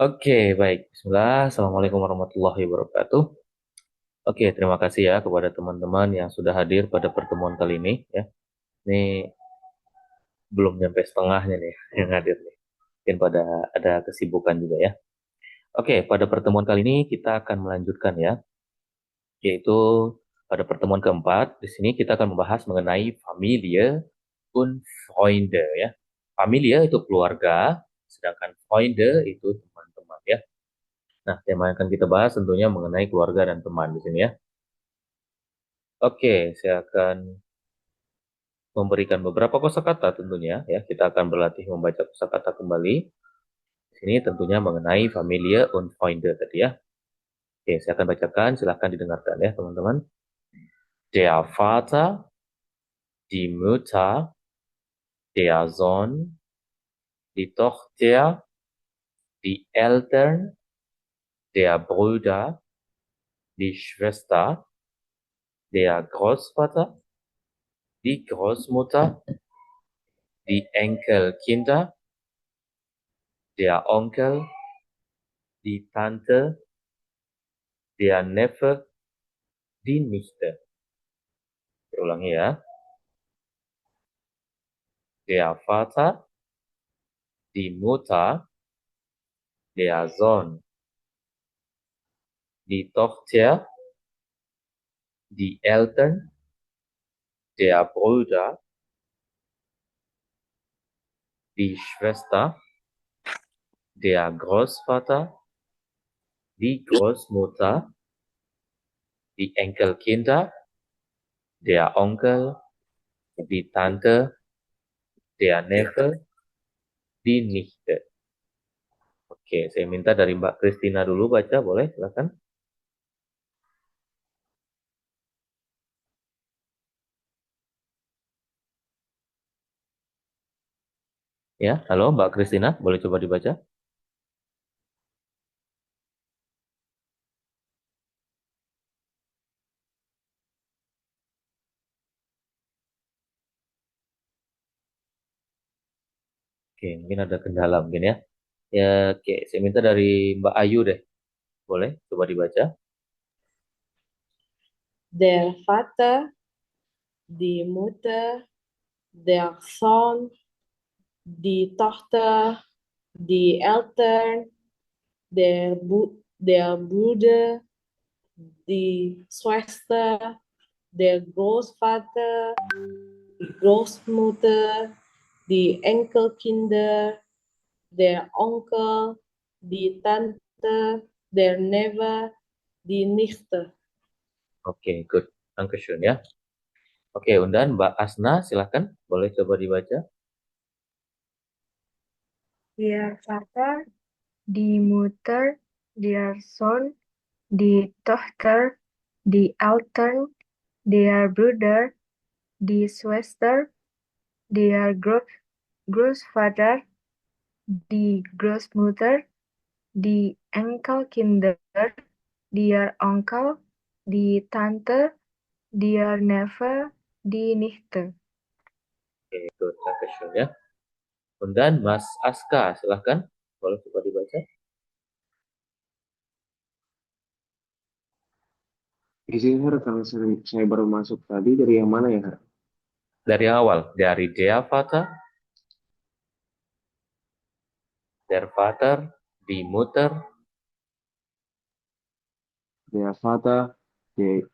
Oke, baik. Bismillah. Assalamualaikum warahmatullahi wabarakatuh. Oke, terima kasih ya kepada teman-teman yang sudah hadir pada pertemuan kali ini ya. Ini belum nyampe setengahnya nih yang hadir nih. Mungkin pada ada kesibukan juga ya. Oke, pada pertemuan kali ini kita akan melanjutkan ya, yaitu pada pertemuan keempat. Di sini kita akan membahas mengenai Familie und Freunde ya. Familie itu keluarga, sedangkan Freunde itu teman-teman ya. Nah, tema yang akan kita bahas tentunya mengenai keluarga dan teman di sini ya. Oke, saya akan memberikan beberapa kosakata tentunya ya. Kita akan berlatih membaca kosakata kembali. Di sini tentunya mengenai Familie und Freunde tadi ya. Oke, saya akan bacakan. Silahkan didengarkan ya teman-teman. Der Vater, die Mutter, der Sohn, die Tochter, die Eltern, der Bruder, die Schwester, der Großvater, die Großmutter, die Enkelkinder, der Onkel, die Tante, der Neffe, die Nichte. Ich ulangi ya. Der Vater, die Mutter, der Sohn, die Tochter, die Eltern, der Bruder, die Schwester, der Großvater, die Großmutter, die Enkelkinder, der Onkel, die Tante, der Neffe, die Nichte. Oke, saya minta dari Mbak Kristina dulu baca, boleh? Silakan. Ya, halo Mbak Kristina, boleh coba dibaca? Oke, mungkin ada kendala mungkin ya. Ya, oke, saya minta dari Mbak Ayu deh. Boleh coba dibaca? Der Vater, die Mutter, der Sohn, die Tochter, die Eltern, der Bruder, die Schwester, der Großvater, die Großmutter, die Enkelkinder, der Onkel, die Tante, der Neffe, die Nichte. Oke, good. Dankeschön ya. Oke, undan Mbak Asna, silahkan. Boleh coba dibaca? Der Vater, die Mutter, der Sohn, die Tochter, die Eltern, der Bruder, die Schwester, der Großvater, die Großmutter, die Enkelkinder, der Onkel, die Tante, der Neffe, die Nichte. Oke, good. Dankeschön ya. Undan Mas Aska, silahkan. Boleh coba dibaca? Izin Her, karena saya baru masuk tadi dari yang mana ya Her? Dari yang awal. Dari der Vater, die Mutter, Der Vater, der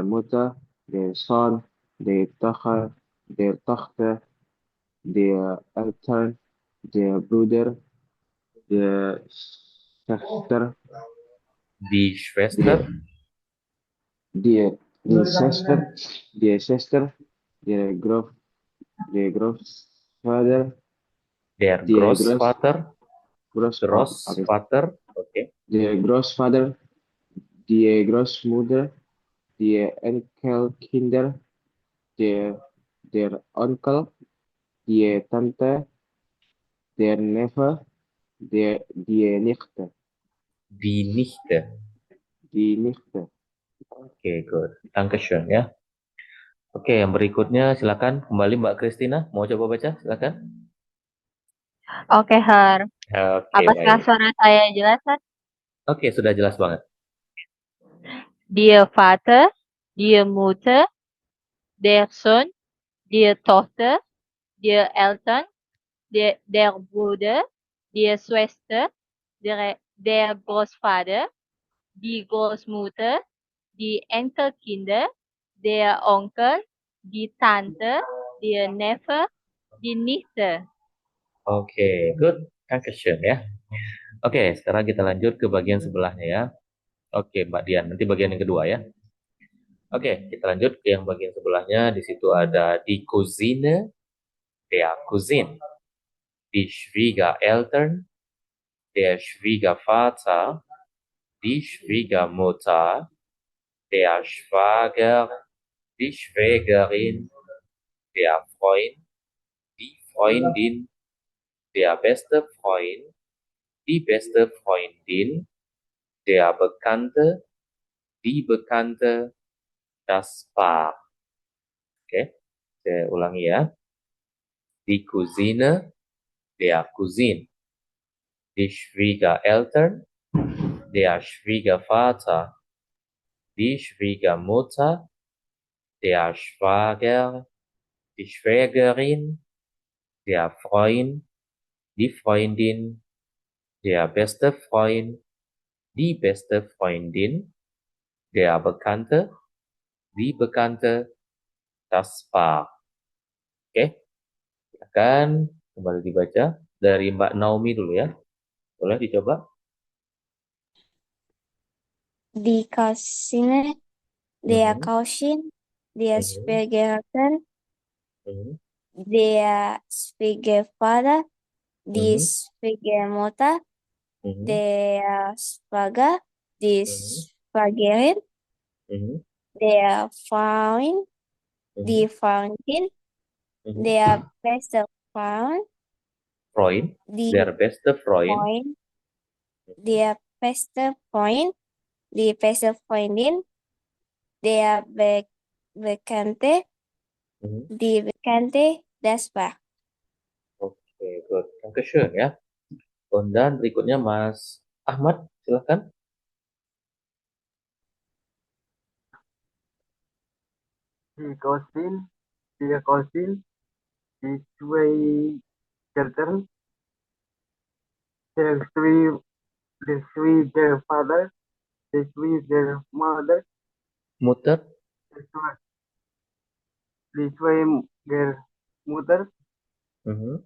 Mutter, der Sohn, der Tochter, der Eltern, der Bruder, der Schwester, die der, Schwester, die Schwester, der Schwester, der Groß, der Großvater, der der Großvater, Okay. Großvater, oke. Der Großvater, die Großmutter, die Enkelkinder, der, der Onkel, die Tante, der Neffe, die Nichte, Die Nichte. die Nichte. Oke, good. Dankeschön ya. Oke, yang berikutnya silakan kembali Mbak Kristina. Mau coba baca? Silakan. Oke, Har. Oke, Apakah baik. suara saya jelas, Sat? Oke, sudah jelas banget. Der Vater, die Mutter, der Sohn, die Tochter, die Eltern, der Bruder, die Schwester, der Großvater, die Großmutter, die Enkelkinder, der Onkel, die Tante, die Neffe, die Nichte. Oke, good. Dankeschön ya. Oke, sekarang kita lanjut ke bagian sebelahnya ya. Oke, Mbak Dian, nanti bagian yang kedua ya. Oke, kita lanjut ke yang bagian sebelahnya. Di situ ada die Cousine, der Cousin, die Schwiegereltern, der Schwiegervater, die Schwiegermutter, der Schwager, die Schwägerin, der Freund, die Freundin, der beste Freund, die beste Freundin, der Bekannte, die Bekannte, das Paar. Oke, saya ulangi ya. Die Cousine, der Cousin, die Schwiegereltern, der Schwiegervater, die Schwiegermutter, der Schwager, die Schwägerin, der Freund, die Freundin, der beste Freund, die beste Freundin, der Bekannte, die Bekannte, das Paar. Oke, silakan kembali dibaca dari Mbak Naomi dulu ya. Boleh dicoba? Die Cousine, der Mhm, Cousin, der mhm, Schwiegereltern, mhm, der Schwiegervater, die mhm, Schwiegermutter, mhm, der Schwager, die mhm, Schwägerin, mhm, der Freund, mhm, die Freundin, mhm. der beste Freund, Freund, die der beste Freund, Freund, der beste Freund, die beste Freundin, der Bekannte, mhm. die Bekannte, das Paar. Oke, good. Dankeschön ya. Dan berikutnya Mas Ahmad, silahkan. Die Cousin, der Cousin, die Schwiegereltern, der Schwiegervater, der Schwiegermother, Muter. die Schwiegermutter, Mhm.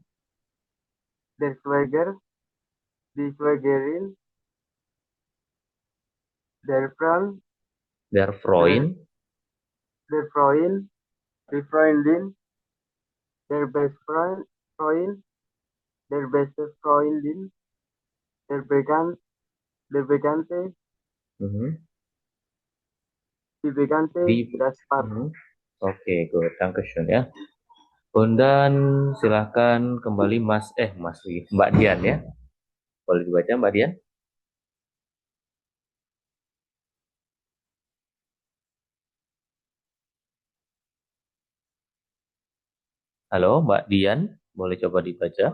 der Schwager, die Schwägerin, der Freund, Der Freund, der Freund, die Freundin, der best Freund, der beste Freundin, der Bekannte, mhm. die Bekannte, Di, das Paar. mhm. Oke, good. Dankeschön ya. Dan silahkan kembali Mbak Dian ya. Boleh dibaca Mbak Dian? Halo Mbak Dian, boleh coba dibaca?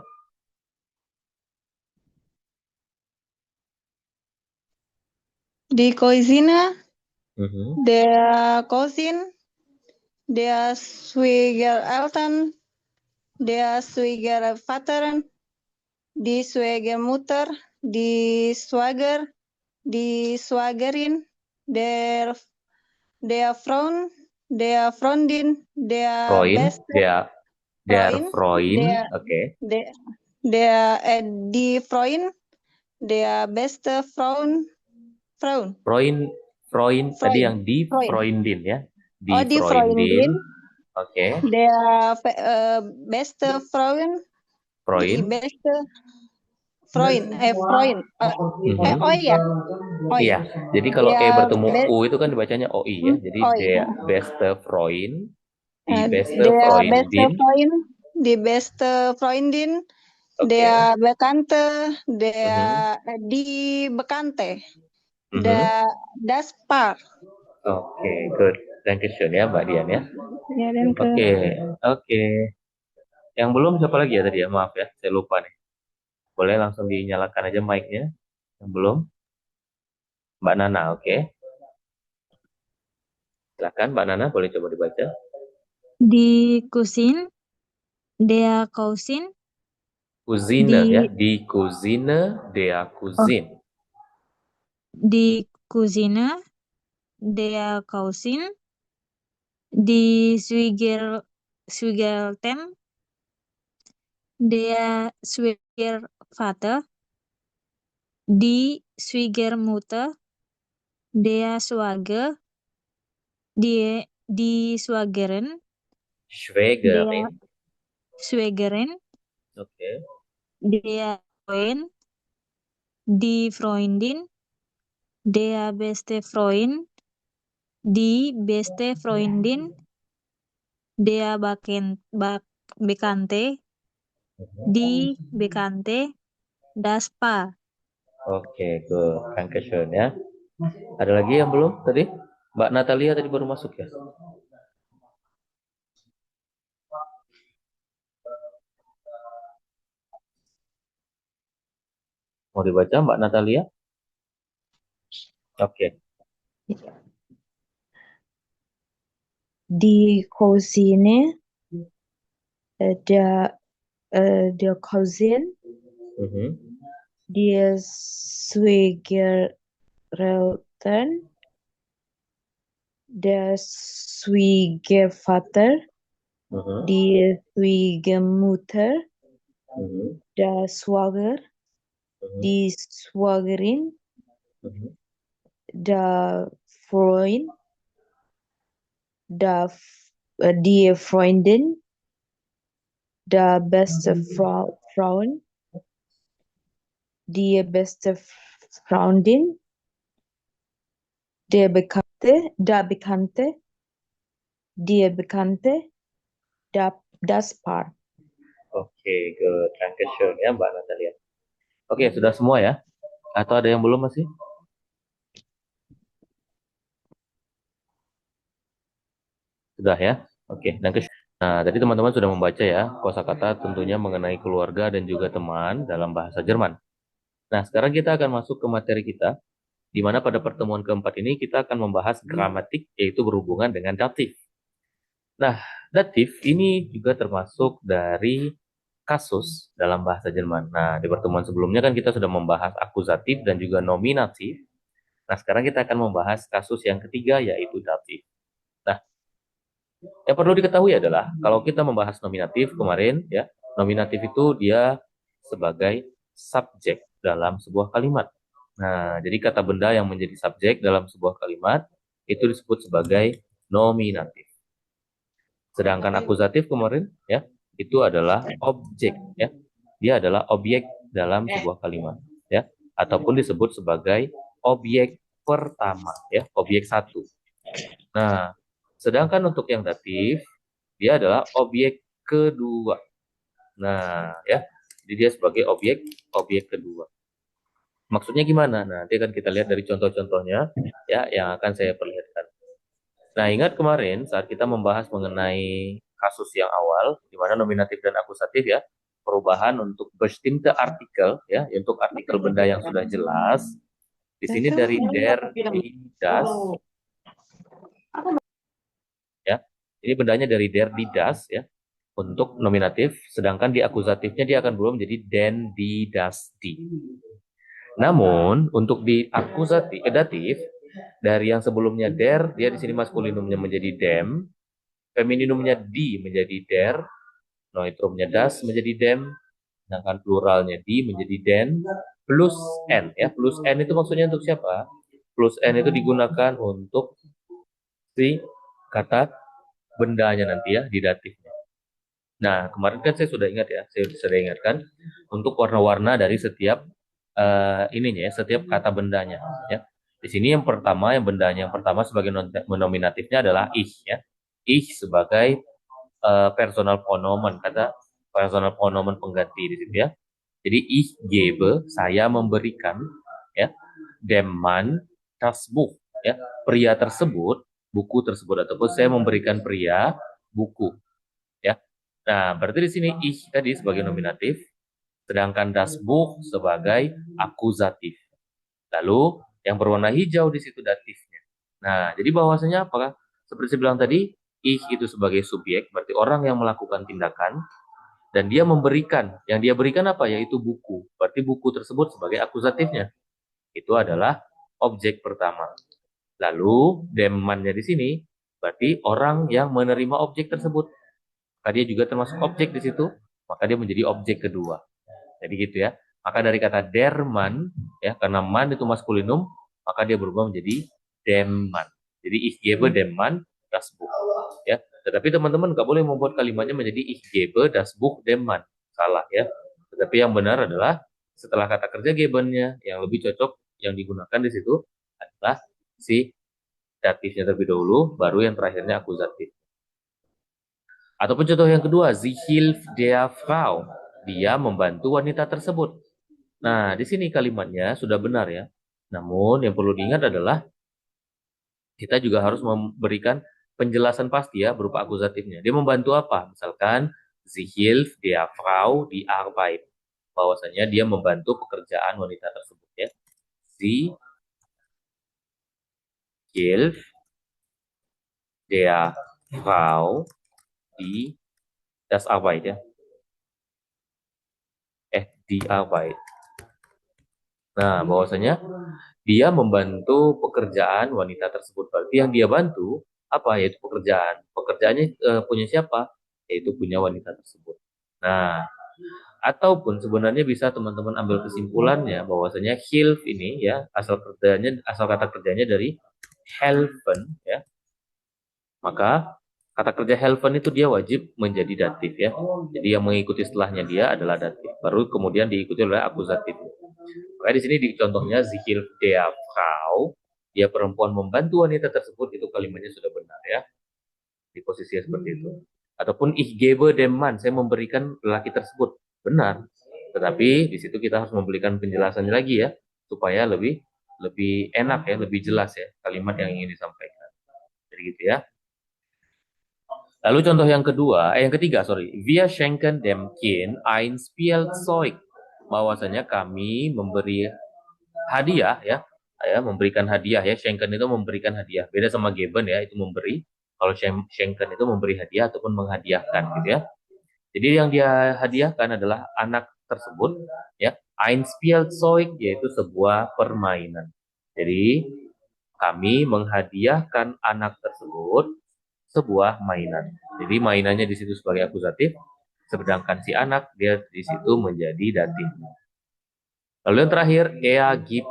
Die Cousine, Mhm, der Cousin, der Schwiegereltern, der Schwiegervater, die Schwiegermutter, die Schwager, die Schwagerin, der Freund, der Freundin, der Freund, beste der Freund, Freund, oke. die Freund, der beste Freund, Freund, tadi Freund, yang di Freund. Freundin ya. Oh, Di die Freundin, Freundin, oke. der beste Freund, die Freund, beste Freund, Freund, mhm. oh ya, oh Iya, ya, jadi kalau E der bertemu U itu kan dibacanya OI ya. Jadi oh der ya, beste Freund, die beste der beste Freundin, Freund, die beste Freundin, oke. der Bekannte, Mhm, die Bekannte, mhm. das Paar. Oke, good. Dankeschön ya Mbak Dian ya. Ya, danke. Oke, oke. Yang belum siapa lagi ya tadi ya? Maaf ya, saya lupa nih. Boleh langsung dinyalakan aja mic-nya. Yang belum? Mbak Nana, oke. Silakan Mbak Nana, boleh coba dibaca. Die Cousin, der Cousin, Cousine ya, die, di cousine, der Cousin. die Cousine, der Cousin, die Schwiegereltern, der Schwiegervater, die Schwiegermutter, der Schwager, die Schwagerin, der Schwägerin, Schwägerin, oke. der Freund, die Freundin, der beste Freund, die beste Freundin, der Bekannte, die Bekannte, das Paar. Oke, good. Dankeschön ya. Ada lagi yang belum tadi? Mbak Natalia tadi baru masuk ya? Mau dibaca Mbak Natalia? Oke. Die Cousine, der Cousin, Mhm. die Schwiegereltern, der Schwiegervater, Mhm. die Schwiegermutter, Mhm. der Schwager, Mhm. die Schwagerin, Mhm. der Freund, die Freundin, der beste Frauen, die beste Freundin, der Bekannte, das Paar. Oke, good. Dankeschön ya Mbak Natalia. Oke, sudah semua ya? Atau ada yang belum masih? Sudah ya? Oke, dankeschön. Nah, tadi teman-teman sudah membaca ya kosakata tentunya mengenai keluarga dan juga teman dalam bahasa Jerman. Nah, sekarang kita akan masuk ke materi kita, di mana pada pertemuan keempat ini kita akan membahas gramatik, yaitu berhubungan dengan datif. Nah, datif ini juga termasuk dari kasus dalam bahasa Jerman. Nah, di pertemuan sebelumnya kan kita sudah membahas akusatif dan juga nominatif. Nah, sekarang kita akan membahas kasus yang ketiga, yaitu datif. Nah, yang perlu diketahui adalah kalau kita membahas nominatif kemarin, ya, nominatif itu dia sebagai subjek dalam sebuah kalimat. Nah, jadi kata benda yang menjadi subjek dalam sebuah kalimat itu disebut sebagai nominatif. Sedangkan akusatif kemarin, ya, itu adalah objek, ya. Dia adalah objek dalam sebuah kalimat, ya, ataupun disebut sebagai objek pertama, ya, objek satu. Nah, sedangkan untuk yang datif, dia adalah objek kedua. Nah, ya, jadi dia sebagai objek kedua. Maksudnya gimana? Nah, nanti akan kita lihat dari contoh-contohnya, ya, yang akan saya perlihatkan. Nah, ingat kemarin saat kita membahas mengenai kasus yang awal, di mana nominatif dan akusatif ya, perubahan untuk bestimmte artikel, ya, untuk artikel benda yang sudah jelas. Di sini dari der, di, das, ya, ini bendanya dari der, di, das, ya, untuk nominatif, sedangkan di akusatifnya dia akan berubah menjadi den, di, das, di. Namun, untuk di akusatif, datif, dari yang sebelumnya der, dia di sini maskulinumnya menjadi dem, femininumnya di menjadi der, noitrumnya das menjadi dem, sedangkan pluralnya di menjadi den, plus n, ya, plus n itu maksudnya untuk siapa? Plus n itu digunakan untuk si kata bendanya nanti ya di datifnya. Nah, kemarin kan saya sudah ingat ya, saya sudah ingatkan untuk warna-warna dari setiap ininya ya, setiap kata bendanya ya. Di sini yang pertama, yang bendanya yang pertama sebagai nominatifnya adalah ich ya. Ich sebagai personal pronomen, kata personal pronomen pengganti di situ ya. Jadi ich gebe, saya memberikan ya, dem Mann das Buch ya, pria tersebut, buku tersebut, ataupun saya memberikan pria buku ya. Nah, berarti di sini ich tadi sebagai nominatif, sedangkan das Buch sebagai akuzatif. Lalu yang berwarna hijau di situ datifnya. Nah, jadi bahwasanya apakah seperti saya bilang tadi, ich itu sebagai subjek, berarti orang yang melakukan tindakan, dan dia memberikan, yang dia berikan apa? Yaitu buku. Berarti buku tersebut sebagai akuzatifnya. Itu adalah objek pertama. Lalu demannya di sini berarti orang yang menerima objek tersebut. Maka dia juga termasuk objek di situ, maka dia menjadi objek kedua. Jadi gitu ya. Maka dari kata der Mann, ya, karena man itu maskulinum, maka dia berubah menjadi dem Mann. Jadi ich gebe dem Mann das Buch. Ya. Tetapi teman-teman nggak boleh membuat kalimatnya menjadi ich gebe das Buch dem Mann. Salah ya. Tetapi yang benar adalah setelah kata kerja gebennya, yang lebih cocok yang digunakan di situ adalah si datifnya terlebih dahulu, baru yang terakhirnya akuzatif. Ataupun contoh yang kedua, sie hilft der Frau. Dia membantu wanita tersebut. Nah, di sini kalimatnya sudah benar ya. Namun yang perlu diingat adalah kita juga harus memberikan penjelasan pasti ya berupa akuzatifnya. Dia membantu apa? Misalkan sie hilft der Frau die Arbeit. Bahwasanya dia membantu pekerjaan wanita tersebut ya. Sie hilft der Frau die das Arbeit ya. Die Arbeit. Nah, bahwasanya dia membantu pekerjaan wanita tersebut. Berarti yang dia bantu apa? Yaitu pekerjaan. Pekerjaannya punya siapa? Yaitu punya wanita tersebut. Nah, ataupun sebenarnya bisa teman-teman ambil kesimpulannya bahwasanya hilf ini ya asal kata kerjanya dari helfen ya. Maka kata kerja helfen itu dia wajib menjadi datif ya. Jadi yang mengikuti setelahnya dia adalah datif. Baru kemudian diikuti oleh akuzatif. Maka di sini di contohnya sie hilft der Frau, dia perempuan membantu wanita tersebut, itu kalimatnya sudah benar ya. Di posisi seperti itu. Ataupun ich gebe dem Mann, saya memberikan lelaki tersebut. Benar. Tetapi di situ kita harus memberikan penjelasannya lagi ya, supaya lebih enak ya, lebih jelas ya kalimat yang ingin disampaikan. Jadi gitu ya. Lalu contoh yang ketiga, wir schenken dem Kind ein Spielzeug. Bahwasanya kami memberi hadiah ya, memberikan hadiah ya. Schenken itu memberikan hadiah. Beda sama geben ya, itu memberi. Kalau schenken itu memberi hadiah ataupun menghadiahkan gitu ya. Jadi yang dia hadiahkan adalah anak tersebut ya, ein Spielzeug yaitu sebuah permainan. Jadi kami menghadiahkan anak tersebut sebuah mainan. Jadi mainannya di situ sebagai akuzatif, sedangkan si anak dia di situ menjadi datif. Lalu yang terakhir, gibt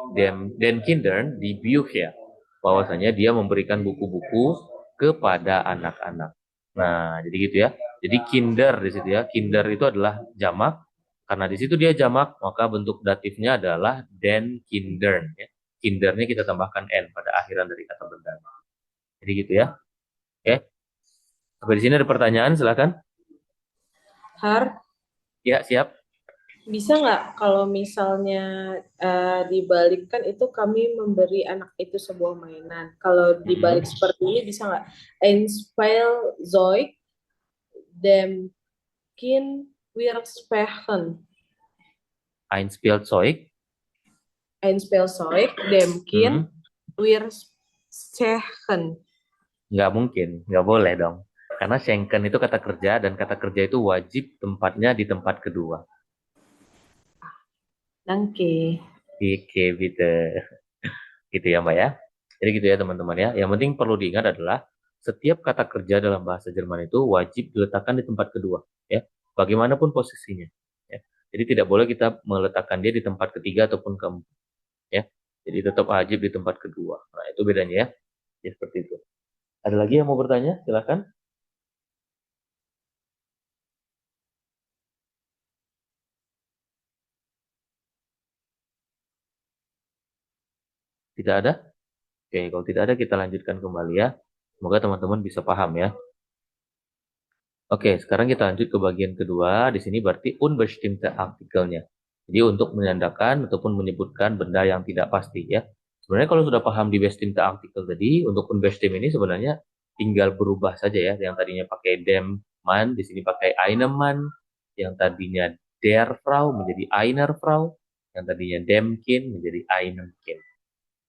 den Kindern die Bücher. Bahwasanya dia memberikan buku-buku kepada anak-anak. Nah, jadi gitu ya. Jadi kinder di situ ya. Kinder itu adalah jamak. Karena di situ dia jamak, maka bentuk datifnya adalah den Kindern ya. Kindernya kita tambahkan n pada akhiran dari kata benda. Jadi gitu ya. Oke. Sampai di sini ada pertanyaan, silakan. Har, Ya, siap. bisa nggak kalau misalnya dibalikkan itu kami memberi anak itu sebuah mainan. Kalau dibalik seperti ini bisa nggak? Ein Spielzeug dem Kind wir sprechen. Ein Spielzeug. Ein Spielzeug dem Kind wir sprechen. Nggak mungkin, nggak boleh dong. Karena schenken itu kata kerja, dan kata kerja itu wajib tempatnya di tempat kedua. Danke. Oke, gitu. Gitu ya Mbak ya. Jadi gitu ya teman-teman ya. Yang penting perlu diingat adalah setiap kata kerja dalam bahasa Jerman itu wajib diletakkan di tempat kedua. Ya, bagaimanapun posisinya. Ya. Jadi tidak boleh kita meletakkan dia di tempat ketiga ataupun keempat. Ya, jadi tetap wajib di tempat kedua. Nah itu bedanya ya. Ya seperti itu. Ada lagi yang mau bertanya? Silakan. Tidak ada? Oke, kalau tidak ada kita lanjutkan kembali ya. Semoga teman-teman bisa paham ya. Oke, sekarang kita lanjut ke bagian kedua. Di sini berarti unbestimmte artikelnya. Jadi untuk menandakan ataupun menyebutkan benda yang tidak pasti ya. Sebenarnya kalau sudah paham di bestimmte artikel tadi, untuk unbestimmt ini sebenarnya tinggal berubah saja ya. Yang tadinya pakai dem man, di sini pakai einem man. Yang tadinya der Frau menjadi einer Frau, yang tadinya dem Kind menjadi einem Kind.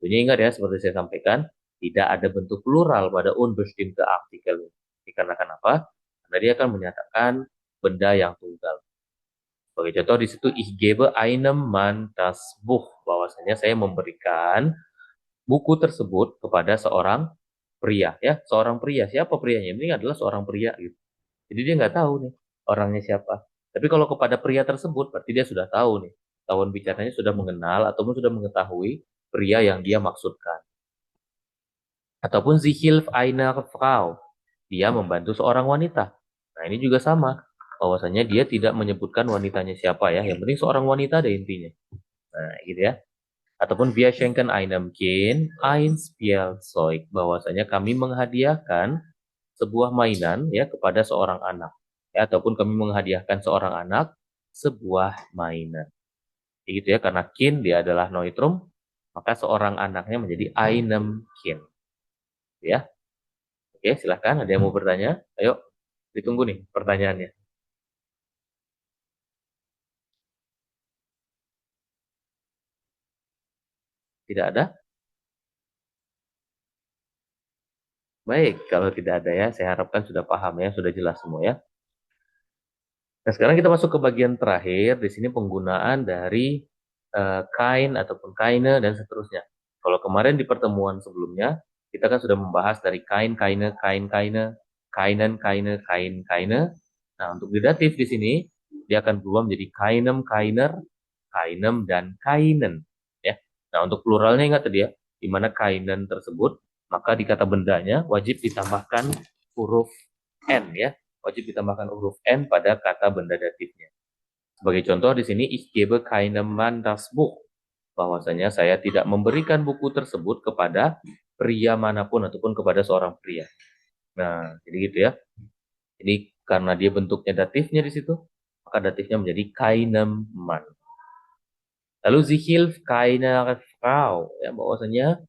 Tentunya ingat ya, seperti saya sampaikan, tidak ada bentuk plural pada unbestimmte Artikel. Dikarenakan apa? Karena dia akan menyatakan benda yang tunggal. Sebagai contoh di situ, ich gebe einem Mann das Buch, bahwasanya saya memberikan buku tersebut kepada seorang pria, ya, seorang pria. Siapa prianya? Ini adalah seorang pria, gitu. Jadi dia nggak tahu nih orangnya siapa. Tapi kalau kepada pria tersebut, berarti dia sudah tahu nih. Lawan bicaranya sudah mengenal ataupun sudah mengetahui pria yang dia maksudkan. Ataupun sie hilft einer Frau, dia membantu seorang wanita. Nah ini juga sama, bahwasanya dia tidak menyebutkan wanitanya siapa ya. Yang penting seorang wanita ada intinya. Nah gitu ya. Ataupun wir schenken einem Kind ein Spielzeug, bahwasanya kami menghadiahkan sebuah mainan ya kepada seorang anak, ya, ataupun kami menghadiahkan seorang anak sebuah mainan. Gitu ya, karena Kind dia adalah neutrum, maka seorang anaknya menjadi einem Kind. Ya, oke, silahkan. Ada yang mau bertanya? Ayo, ditunggu nih pertanyaannya. Tidak ada? Baik, kalau tidak ada ya, saya harapkan sudah paham ya, sudah jelas semua ya. Nah, sekarang kita masuk ke bagian terakhir. Di sini penggunaan dari kain ataupun kaine dan seterusnya. Kalau kemarin di pertemuan sebelumnya, kita kan sudah membahas dari kain, kaine, kain, kaine, kainen, kaine, kain, kaine. Nah, untuk di datif di sini, dia akan berubah menjadi kainem, kainer, kainem, dan kainen. Ya. Nah, untuk pluralnya ingat tadi ya, di mana kainen tersebut, maka di kata bendanya wajib ditambahkan huruf N ya. Wajib ditambahkan huruf N pada kata benda datifnya. Sebagai contoh di sini, ich gebe keinem Mann das Buch. Bahwasanya saya tidak memberikan buku tersebut kepada pria manapun ataupun kepada seorang pria. Nah, jadi gitu ya. Jadi karena dia bentuknya datifnya di situ, maka datifnya menjadi keinem Mann. Lalu sie hilft keiner Frau, ya, bahwasanya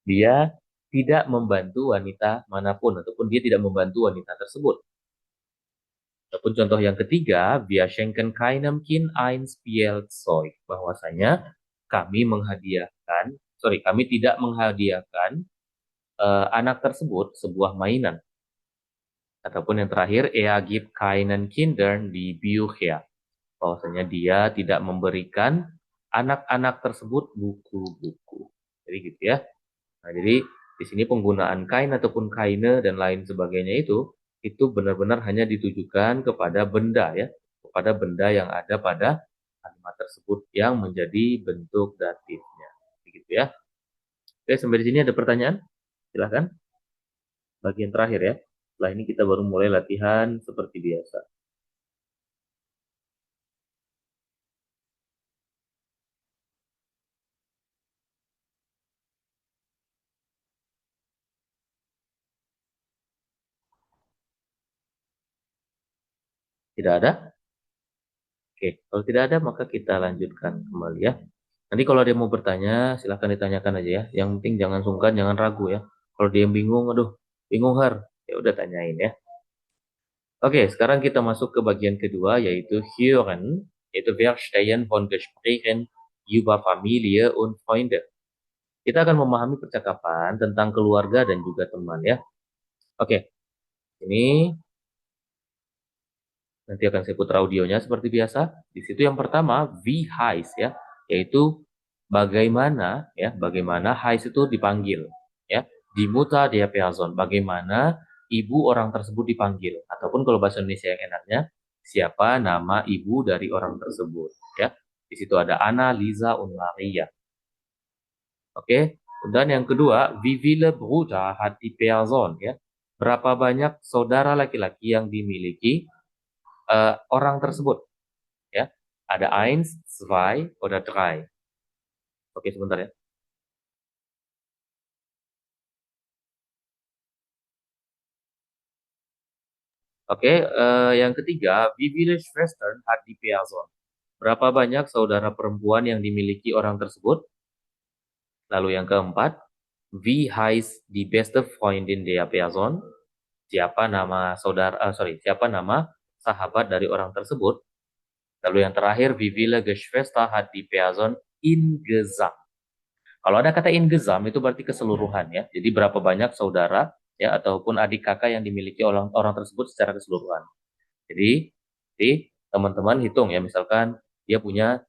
dia tidak membantu wanita manapun ataupun dia tidak membantu wanita tersebut. Ataupun contoh yang ketiga, wir schenken keinem Kind ein Spielzeug, bahwasanya kami tidak menghadiahkan anak tersebut sebuah mainan. Ataupun yang terakhir, er gibt keinen Kindern die Bücher, bahwasanya dia tidak memberikan anak-anak tersebut buku-buku. Jadi gitu ya. Nah, jadi di sini penggunaan kain ataupun kaine dan lain sebagainya itu benar-benar hanya ditujukan kepada benda ya, kepada benda yang ada pada kalimat tersebut yang menjadi bentuk datifnya. Begitu ya. Oke, sampai di sini ada pertanyaan? Silahkan. Bagian terakhir ya. Setelah ini kita baru mulai latihan seperti biasa. Tidak ada? Oke, kalau tidak ada maka kita lanjutkan kembali ya. Nanti kalau ada yang mau bertanya, silahkan ditanyakan aja ya. Yang penting jangan sungkan, jangan ragu ya. Kalau dia yang bingung, aduh, bingung Har, ya udah tanyain ya. Oke, sekarang kita masuk ke bagian kedua, yaitu hören, yaitu Verstehen von Gesprächen über Familie und Freunde. Kita akan memahami percakapan tentang keluarga dan juga teman ya. Oke, ini nanti akan saya putar audionya seperti biasa. Di situ yang pertama, wie heißt ya, yaitu bagaimana ya, bagaimana heißt itu dipanggil ya. Die Mutter der Person, bagaimana ibu orang tersebut dipanggil, ataupun kalau bahasa Indonesia yang enaknya, siapa nama ibu dari orang tersebut ya. Di situ ada Anna, Lisa, und Maria. Oke, dan yang kedua, wie viele Brüder hat die Person ya. Berapa banyak saudara laki-laki yang dimiliki orang tersebut ya. Ada 1, 2 oder 3. Oke, sebentar ya. Oke, yang ketiga, wie viele Schwestern hat die Person? Berapa banyak saudara perempuan yang dimiliki orang tersebut? Lalu yang keempat, wie heißt die beste Freundin der Person? Siapa nama sahabat dari orang tersebut? Lalu yang terakhir, wie viele Geschwister hat die Person insgesamt? Kalau ada kata insgesamt itu berarti keseluruhan ya. Jadi berapa banyak saudara ya ataupun adik kakak yang dimiliki orang orang tersebut secara keseluruhan. Jadi teman-teman hitung ya, misalkan dia punya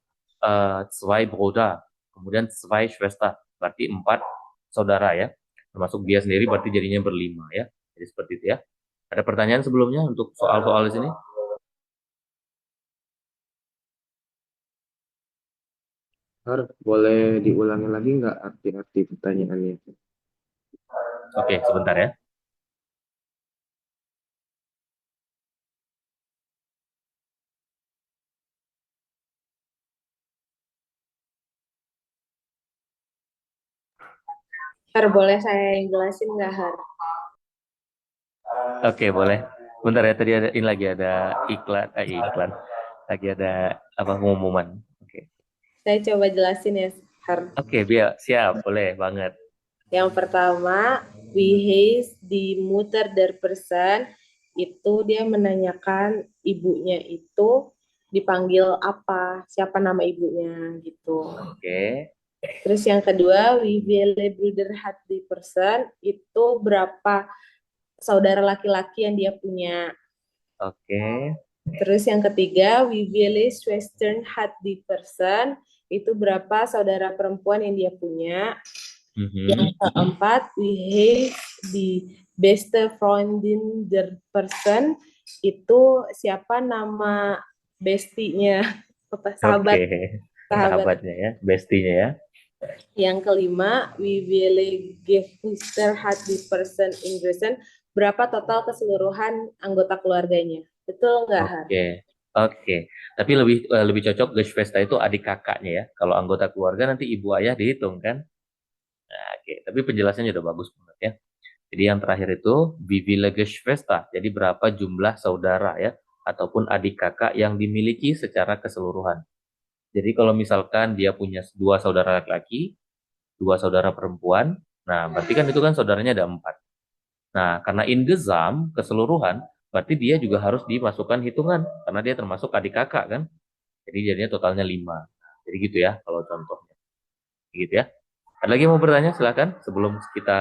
zwei Brüder, kemudian zwei Schwester, berarti 4 saudara ya. Termasuk dia sendiri berarti jadinya berlima ya. Jadi seperti itu ya. Ada pertanyaan sebelumnya untuk soal-soal di sini? Har, boleh diulangi lagi nggak arti-arti pertanyaannya? Oke, sebentar ya. Har, boleh saya yang jelasin nggak, Har? Oke, boleh. Bentar ya, tadi ada ini lagi ada iklan. Lagi ada apa pengumuman. Oke. Saya coba jelasin ya, Har. Oke, biar siap, boleh banget. Yang pertama, wie heißt die Mutter der Person, itu dia menanyakan ibunya itu dipanggil apa, siapa nama ibunya gitu. Oke. Terus yang kedua, wie viele Brüder hat die Person, itu berapa saudara laki-laki yang dia punya. Oke. Terus yang ketiga, wie viele Schwestern hat die Person, itu berapa saudara perempuan yang dia punya. Yang keempat, wie heißt die beste Freundin der Person, itu siapa nama bestinya, sahabatnya ya, bestinya ya. Yang kelima, wie viele Geschwister hat die Person insgesamt, berapa total keseluruhan anggota keluarganya. Betul nggak, Har? Oke. Tapi lebih cocok Geschwister itu adik kakaknya ya. Kalau anggota keluarga nanti ibu ayah dihitung kan. Nah, oke. Tapi penjelasannya udah bagus banget ya. Jadi yang terakhir itu wie viele Geschwister. Jadi berapa jumlah saudara ya ataupun adik kakak yang dimiliki secara keseluruhan. Jadi kalau misalkan dia punya 2 saudara laki-laki, 2 saudara perempuan, nah berarti kan itu kan saudaranya ada 4. Nah, karena insgesamt keseluruhan, berarti dia juga harus dimasukkan hitungan karena dia termasuk adik kakak kan. Jadi jadinya totalnya 5. Jadi gitu ya kalau contohnya. Gitu ya. Ada lagi yang mau bertanya? Silakan sebelum kita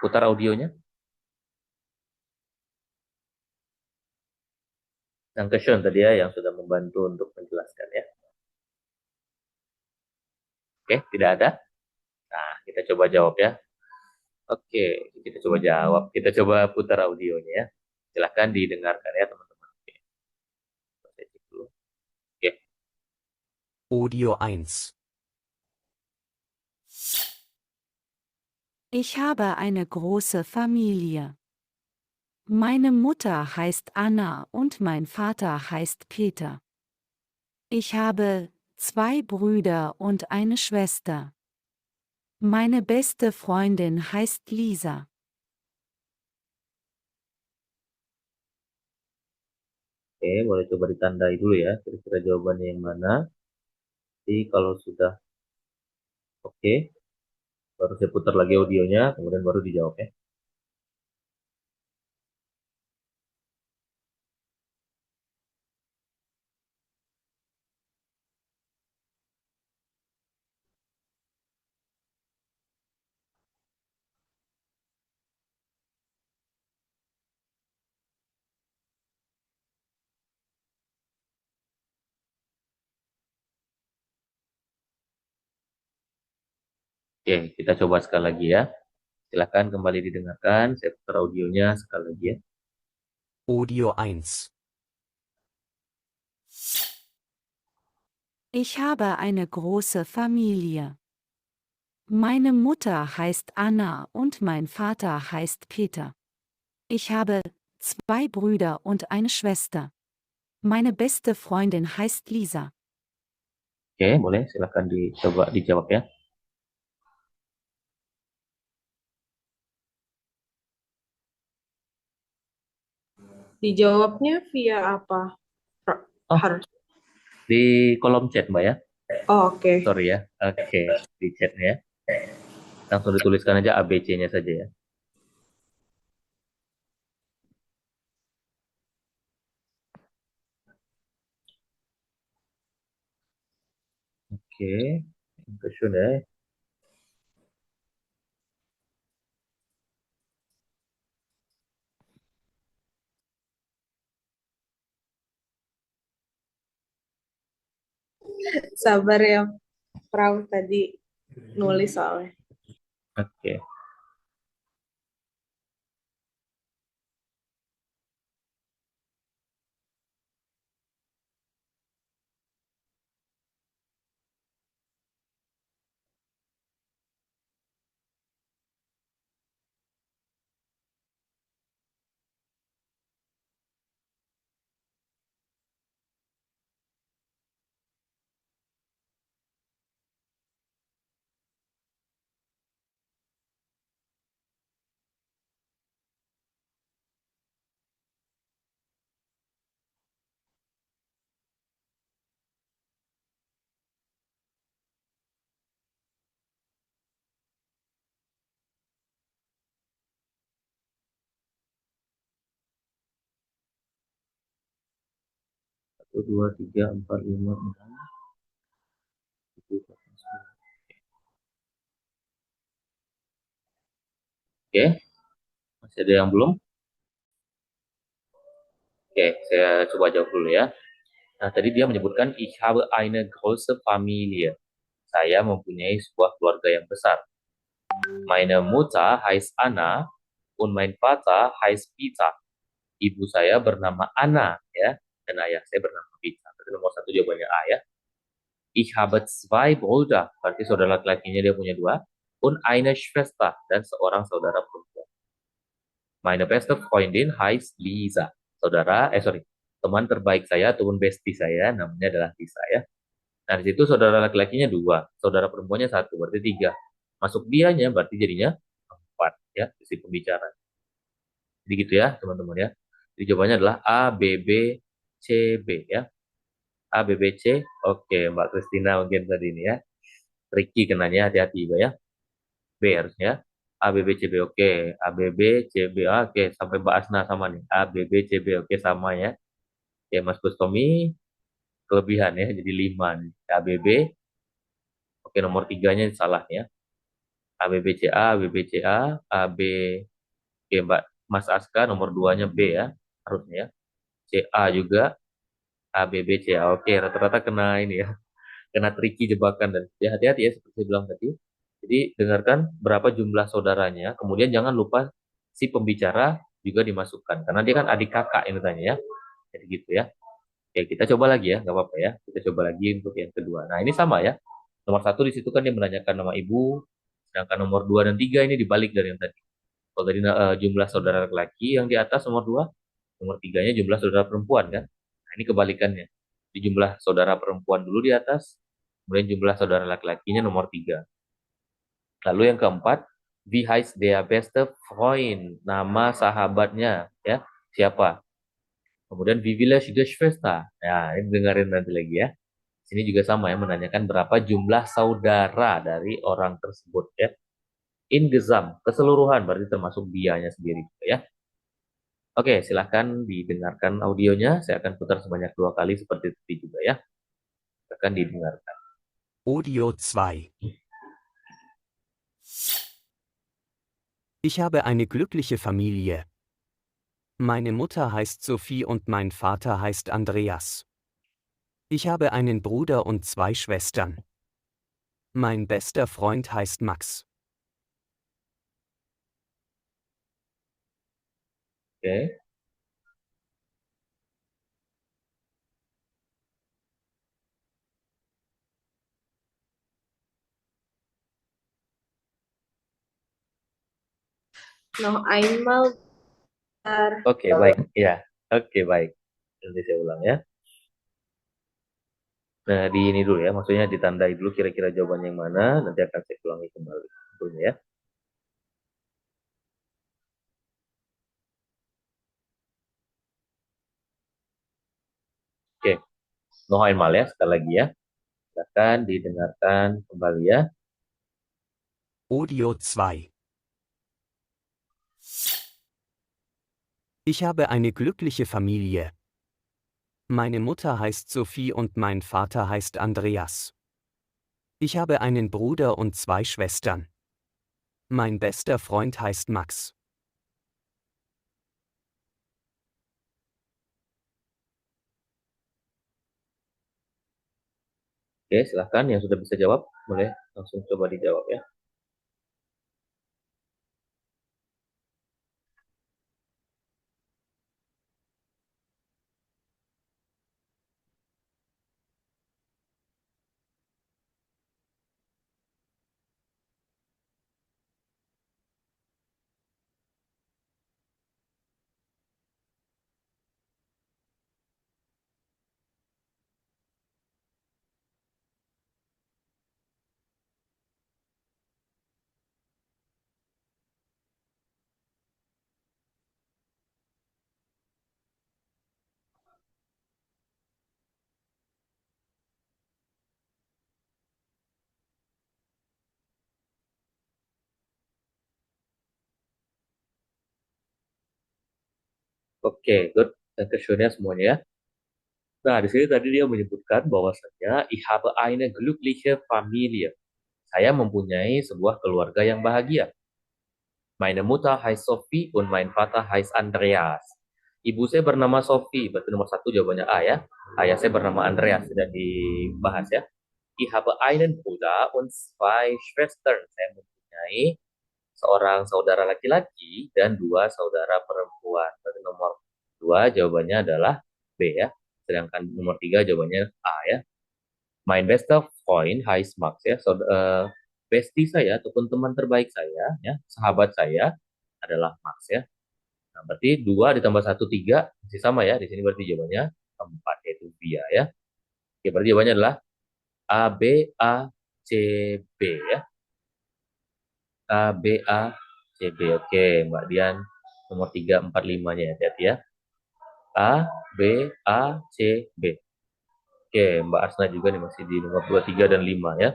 putar audionya. Dankeschön tadi ya yang sudah membantu untuk menjelaskan ya. Oke, tidak ada? Nah, kita coba jawab ya. Oke, kita coba jawab. Kita coba putar audionya ya. Silahkan didengarkan ya teman-teman. Oke. Saya cek dulu. Oke. Audio 1. Ich habe eine große Familie. Meine Mutter heißt Anna und mein Vater heißt Peter. Ich habe 2 Brüder und eine Schwester. Meine beste Freundin heißt Lisa. Oke, boleh coba ditandai dulu ya, kira-kira jawabannya yang mana. Jadi kalau sudah oke, baru saya putar lagi audionya, kemudian baru dijawab ya. Oke, kita coba sekali lagi ya. Silakan kembali didengarkan, saya putar audionya sekali lagi ya. Audio 1. Ich habe eine große Familie. Meine Mutter heißt Anna und mein Vater heißt Peter. Ich habe 2 Brüder und eine Schwester. Meine beste Freundin heißt Lisa. Oke, boleh silakan dicoba dijawab ya. Dijawabnya via apa? Harus. Di kolom chat Mbak ya. Oh, oke. Sorry ya. Oke, di chatnya ya. Langsung dituliskan aja ABC-nya saja ya. Okay, Dankeschön, ya. Sabar ya, Frau tadi nulis soalnya. Oke. Satu, dua, tiga, empat, lima, enam, tujuh, delapan, sembilan. Oke, masih ada yang belum? Oke, saya coba jawab dulu ya. Nah, tadi dia menyebutkan ich habe eine große Familie. Saya mempunyai sebuah keluarga yang besar. Meine Mutter heißt Anna und mein Vater heißt Peter. Ibu saya bernama Anna ya, dan ayah saya bernama Peter. Berarti nomor satu jawabannya A ya. Ich habe zwei Brüder, berarti saudara laki-lakinya dia punya dua. Und eine Schwester, dan seorang saudara perempuan. Meine beste Freundin heißt Lisa. Teman terbaik saya ataupun bestie saya namanya adalah Lisa ya. Nah, di situ saudara laki-lakinya dua, saudara perempuannya satu, berarti tiga. Masuk dianya berarti jadinya empat ya, isi pembicaraan. Jadi gitu ya, teman-teman ya. Jadi jawabannya adalah A, B, B, C, B ya. A, B, B, C. Oke, Mbak Kristina mungkin tadi ini ya. Tricky kenanya, hati-hati ya. B harusnya. A, B, B, C, B. Oke. A, B, B, C, B. Oke, sampai Mbak Asna sama nih. A, B, B, C, B. Oke, sama ya. Ya, Mas Kustomi kelebihan ya, jadi 5 nih. A, B, B. Oke, nomor 3-nya salah ya. A, B, B, C, A, B, B, C, A, A, B. Oke, Mbak Mas Aska nomor 2-nya B ya, harusnya ya. C, A juga. A, B, B, C, A. Oke, rata-rata kena ini ya. Kena tricky jebakan dan ya hati-hati ya seperti saya bilang tadi. Jadi dengarkan berapa jumlah saudaranya, kemudian jangan lupa si pembicara juga dimasukkan karena dia kan adik kakak ini tanya ya. Jadi gitu ya. Oke, kita coba lagi ya, nggak apa-apa ya. Kita coba lagi untuk yang kedua. Nah, ini sama ya. Nomor 1 di situ kan dia menanyakan nama ibu, sedangkan nomor 2 dan 3 ini dibalik dari yang tadi. Kalau tadi jumlah saudara laki-laki yang di atas nomor 2, nomor 3-nya jumlah saudara perempuan kan. Nah, ini kebalikannya. Di jumlah saudara perempuan dulu di atas, kemudian jumlah saudara laki-lakinya nomor 3. Lalu yang keempat, wie heißt der beste Freund? Nama sahabatnya ya, siapa? Kemudian wie viele Geschwister? Ya, ini dengerin nanti lagi ya. Sini juga sama ya, menanyakan berapa jumlah saudara dari orang tersebut ya. Insgesamt, keseluruhan berarti termasuk dianya sendiri ya. Oke, silahkan didengarkan audionya. Saya akan putar sebanyak 2 kali seperti tadi juga ya. Silahkan didengarkan. Audio 2. Ich habe eine glückliche Familie. Meine Mutter heißt Sophie und mein Vater heißt Andreas. Ich habe einen Bruder und 2 Schwestern. Mein bester Freund heißt Max. Oke. Noch einmal. Oke, baik. Ya. Oke, baik. Nanti saya ulang ya. Nah, di ini dulu ya. Maksudnya ditandai dulu kira-kira jawabannya yang mana. Nanti akan saya ulangi kembali. Tentunya ya. Oke. Noch einmal ya. Sekali lagi ya. Silakan didengarkan kembali ya. Audio 2. Ich habe eine glückliche Familie. Meine Mutter heißt Sophie und mein Vater heißt Andreas. Ich habe einen Bruder und 2 Schwestern. Mein bester Freund heißt Max. Oke, silahkan yang sudah bisa jawab, boleh langsung coba dijawab ya. Oke, good. Dankeschön semuanya ya. Nah, di sini tadi dia menyebutkan bahwasanya ich habe eine glückliche Familie. Saya mempunyai sebuah keluarga yang bahagia. Meine Mutter heißt Sophie und mein Vater heißt Andreas. Ibu saya bernama Sophie, berarti nomor 1 jawabannya A ya. Ayah saya bernama Andreas, tidak dibahas ya. Ich habe einen Bruder und 2 Schwestern. Saya mempunyai seorang saudara laki-laki dan 2 saudara perempuan. Berarti nomor 2 jawabannya adalah B ya. Sedangkan nomor 3 jawabannya A ya. Mein bester Freund heißt Max ya. Bestie saya ataupun teman terbaik saya ya, sahabat saya adalah Max ya. Nah, berarti 2 ditambah 1 3 masih sama ya. Di sini berarti jawabannya 4 yaitu via ya. Oke, berarti jawabannya adalah A B A C B ya. A B A C B. Oke, Mbak Dian nomor 3 4 5-nya ya, hati-hati ya. A B A C B. Oke, Mbak Asna juga nih masih di nomor 2 3 dan 5 ya.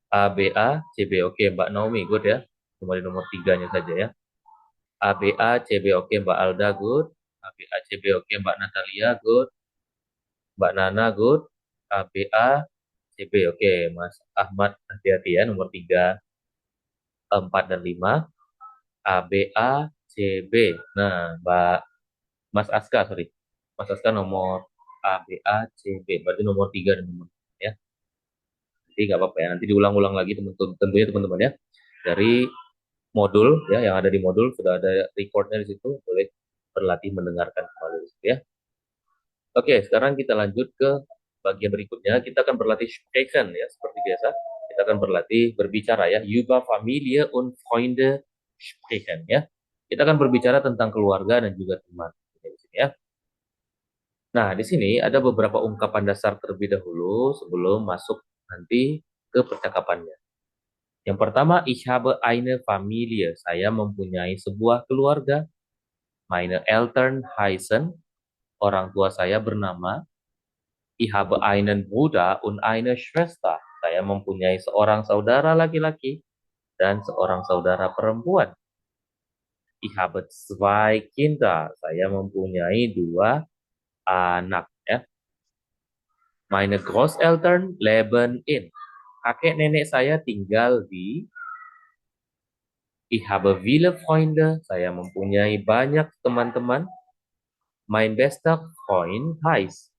A B A C B. Oke, Mbak Naomi good ya. Cuma di nomor 3-nya saja ya. A B A C B. Oke, Mbak Alda good. A B A C B. Oke, Mbak Natalia good. Mbak Nana good. A B A C B. Oke, Mas Ahmad hati-hati ya nomor 3 4 dan 5. A B A C B. Nah, Mas Aska sorry. Mas Aska nomor A B A C B. Berarti nomor 3 dan nomor 4 ya. Jadi nggak apa-apa ya. Nanti diulang-ulang lagi tentunya teman-teman ya. Dari modul ya yang ada di modul sudah ada recordnya di situ, boleh berlatih mendengarkan kembali ya. Oke, sekarang kita lanjut ke bagian berikutnya. Kita akan berlatih sprechen ya seperti biasa. Kita akan berlatih berbicara ya. Über Familie und Freunde sprechen ya. Kita akan berbicara tentang keluarga dan juga teman ya. Nah, di sini ada beberapa ungkapan dasar terlebih dahulu sebelum masuk nanti ke percakapannya. Yang pertama, ich habe eine Familie. Saya mempunyai sebuah keluarga. Meine Eltern heißen. Orang tua saya bernama. Ich habe einen Bruder und eine Schwester. Saya mempunyai seorang saudara laki-laki dan seorang saudara perempuan. Ich habe 2 Kinder. Saya mempunyai 2 anak. Ya. Meine Großeltern leben in. Kakek nenek saya tinggal di. Ich habe viele Freunde. Saya mempunyai banyak teman-teman. Mein bester Freund heißt.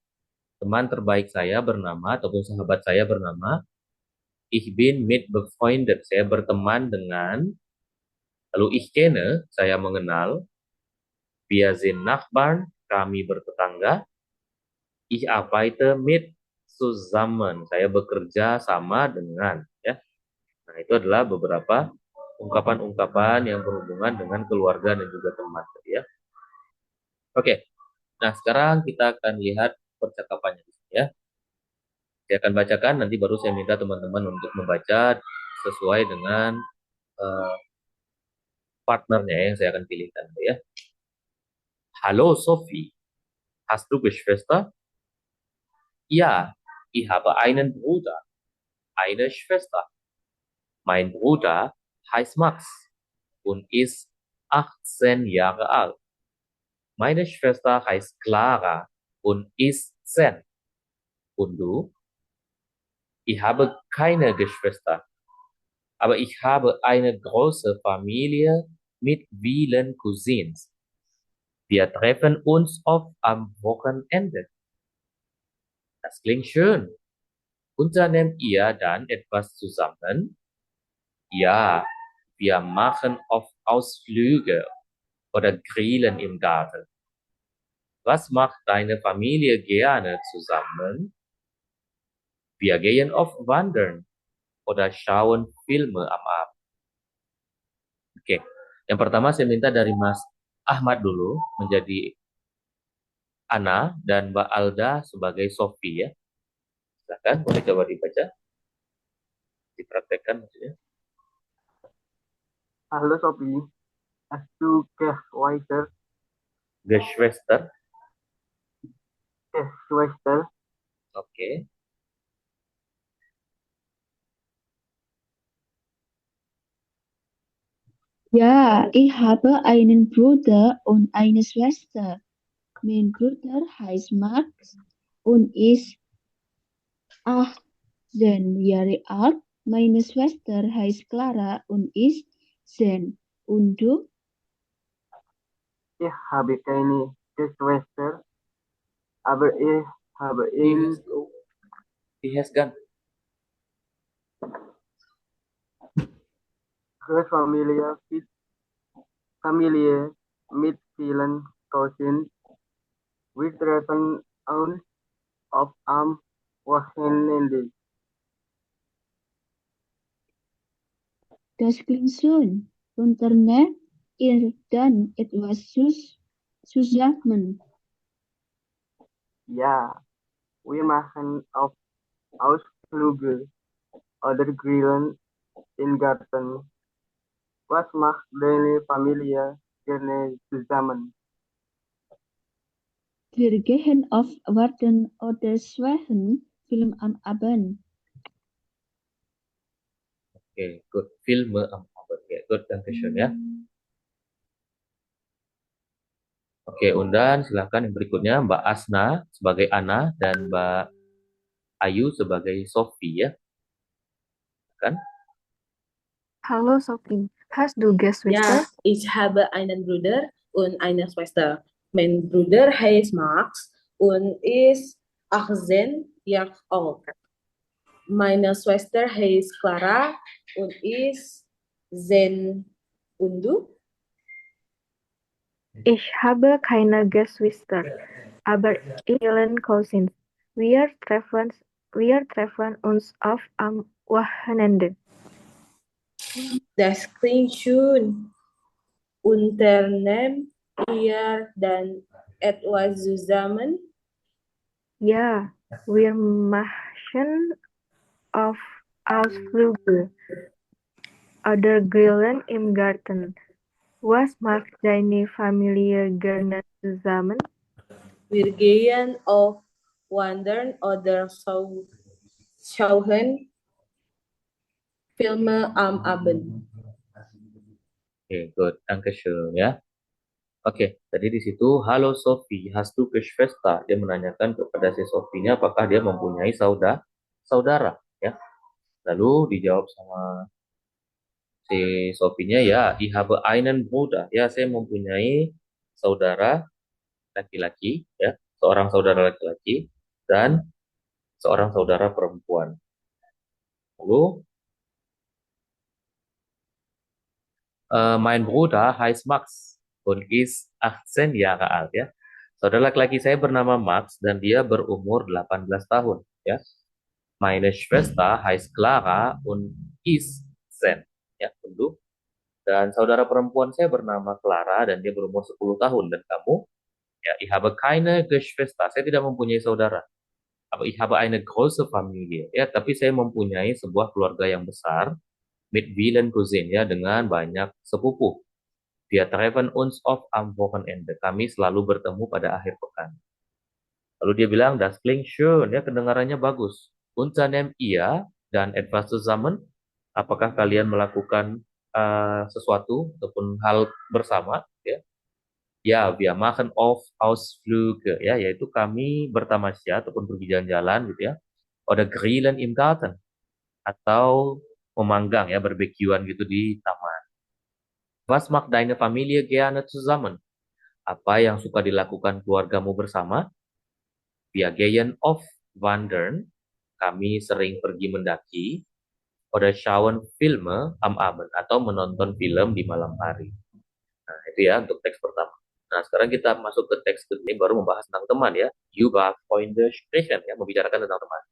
Teman terbaik saya bernama ataupun sahabat saya bernama. Ich bin mit befreundet. Saya berteman dengan. Lalu ich kenne. Saya mengenal. Wir sind Nachbarn. Kami bertetangga. Ich arbeite mit zusammen. Saya bekerja sama dengan. Ya. Nah, itu adalah beberapa ungkapan-ungkapan yang berhubungan dengan keluarga dan juga teman. Ya. Oke. Nah, sekarang kita akan lihat percakapannya. Ya. Saya akan bacakan, nanti baru saya minta teman-teman untuk membaca sesuai dengan partnernya yang saya akan pilihkan. Ya. Hallo Sophie, hast du Geschwister? Ja, ich habe einen Bruder, eine Schwester. Mein Bruder heißt Max und ist 18 Jahre alt. Meine Schwester heißt Clara und ist 10. Und du? Ich habe keine Geschwister, aber ich habe eine große Familie mit vielen Cousins. Wir treffen uns oft am Wochenende. Das klingt schön. Unternehmt ihr dann etwas zusammen? Ja, wir machen oft Ausflüge oder grillen im Garten. Was macht deine Familie gerne zusammen? Wir gehen oft wandern oder schauen Filme am Abend. Oke, yang pertama saya minta dari Mas Ahmad dulu menjadi Ana dan Mbak Alda sebagai Sofi ya. Silakan, boleh coba dibaca, dipraktekkan maksudnya. Hallo Sophie, hast du Geschwister? Geschwister. Geschwister? Oke. Ja, ich habe einen Bruder und eine Schwester. Mein Bruder heißt Max und ist 18 Jahre alt. Meine Schwester heißt Clara und ist 10. Und du? Ich habe keine Geschwister, aber ich habe eine He has gone. Familie mit vielen Cousins. Wir treffen uns oft am Wochenende. Das klingt schön. Unternehmt ihr dann etwas zusammen? Ja, wir machen oft Ausflüge oder grillen im Garten. Was macht deine Familie gerne zusammen? Wir gehen oft warten oder schauen Film am Abend. Oke, good. Filme am Abend. Oke, good. Dankeschön ya. Oke, Undan, silakan yang berikutnya Mbak Asna sebagai Ana dan Mbak Ayu sebagai Sofi ya. Kan? Hallo Sophie, hast du Geschwister? Ja, ich habe einen Bruder und eine Schwester. Mein Bruder heißt Max und ist 18 Jahre alt. Meine Schwester heißt Clara und ist 10. Und du? Ich habe keine Geschwister, aber ich habe Cousins. Wir treffen uns oft am Wochenende. Das klingt schön. Unternehmt ihr dann etwas zusammen? Ja, wir machen oft Ausflüge oder grillen im Garten. Was macht deine Familie gerne zusammen? Wir gehen auf Wandern oder schauen Filme am Abend. Oke, good. Dankeschön ya. Oke, tadi di situ, halo Sofi, hast du Geschwister? Dia menanyakan kepada si Sofinya apakah dia mempunyai saudara ya. Lalu dijawab sama si Sofinya, ya, ich habe einen Bruder. Ya, saya mempunyai saudara laki-laki ya, seorang saudara laki-laki dan seorang saudara perempuan. Lalu mein Bruder heißt Max und ist 18 Jahre alt ya. Saudara laki-laki saya bernama Max dan dia berumur 18 tahun ya. Meine Schwester heißt Clara und ist 10 ya, tentu. Dan saudara perempuan saya bernama Clara dan dia berumur 10 tahun. Dan kamu? Ya, ich habe keine Geschwister. Saya tidak mempunyai saudara. Aber ich habe eine große Familie. Ya, tapi saya mempunyai sebuah keluarga yang besar. Mit vielen Cousins ya, dengan banyak sepupu. Wir treffen uns oft am Wochenende. Kami selalu bertemu pada akhir pekan. Lalu dia bilang, das klingt schön, ya, kedengarannya bagus. Unternehmt ihr dan etwas zusammen? Apakah kalian melakukan sesuatu ataupun hal bersama? Ya, ya, wir machen oft Ausflüge, ya, yaitu kami bertamasya ataupun pergi jalan-jalan gitu ya. Oder grillen im Garten. atau memanggang ya, barbekyuan gitu di taman. Was macht deine Familie gerne zusammen? Apa yang suka dilakukan keluargamu bersama? Wir gehen oft wandern. Kami sering pergi mendaki. Oder schauen Filme am Abend atau menonton film di malam hari. Nah, itu ya untuk teks pertama. Nah, sekarang kita masuk ke teks kedua, baru membahas tentang teman ya. Über Freunde sprechen ya, membicarakan tentang teman.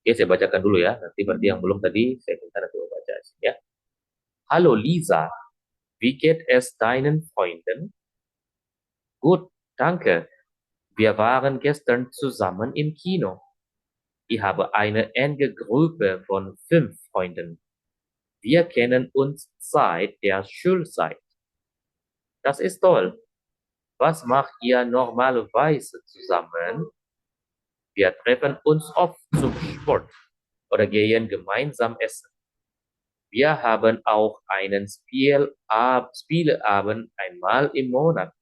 Oke, saya bacakan dulu ya. Nanti berarti yang belum tadi saya minta nanti baca ya. Hallo Lisa, wie geht es deinen Freunden? Gut, danke. Wir waren gestern zusammen im Kino. Ich habe eine enge Gruppe von 5 Freunden. Wir kennen uns seit der Schulzeit. Das ist toll. Was macht ihr normalerweise zusammen? Wir treffen uns oft zum Sport oder gehen gemeinsam essen. Wir haben auch einen Spieleabend einmal im Monat.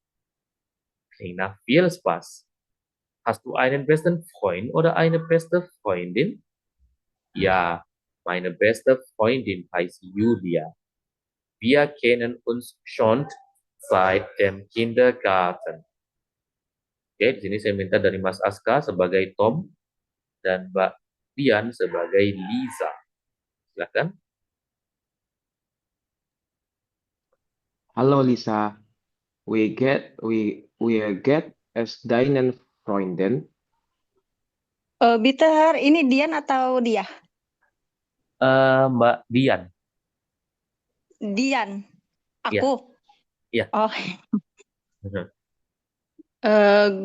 Klingt nach viel Spaß. Hast du einen besten Freund oder eine beste Freundin? Ja, meine beste Freundin heißt Julia. Wir kennen uns schon seit dem Kindergarten. Oke, di sini saya minta dari Mas Aska sebagai Tom dan Mbak Dian sebagai Lisa. Silakan. Hallo Lisa, we get as deinen Freunden. Bitte, ini Dian atau dia? Mbak Dian. Dian. Iya. Aku. Iya. Oh.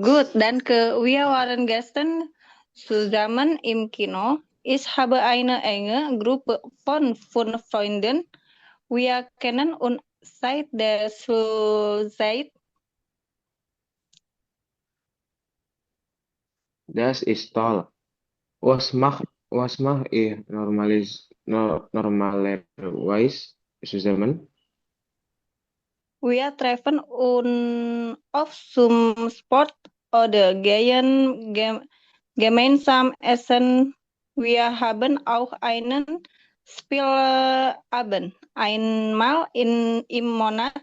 Gut, danke. Wir waren gestern zusammen im Kino. Ich habe eine enge Gruppe von 5 Freunden. Wir kennen uns seit der Schulzeit. Das ist toll. Was macht ihr normalerweise zusammen? Wir treffen uns auf zum Sport oder gehen gemeinsam essen. Wir haben auch einen Spieleabend einmal im Monat.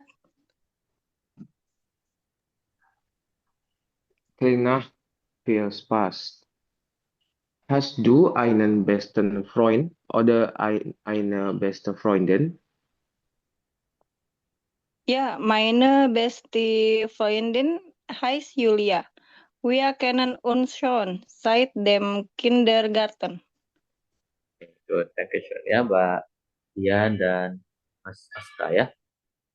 Klingt nach viel Spaß. Hast du einen besten Freund oder eine beste Freundin? Ja, meine beste Freundin heißt Julia. Wir kennen uns schon seit dem Kindergarten. Good, thank you ya Mbak Dian dan Mas Aska ya.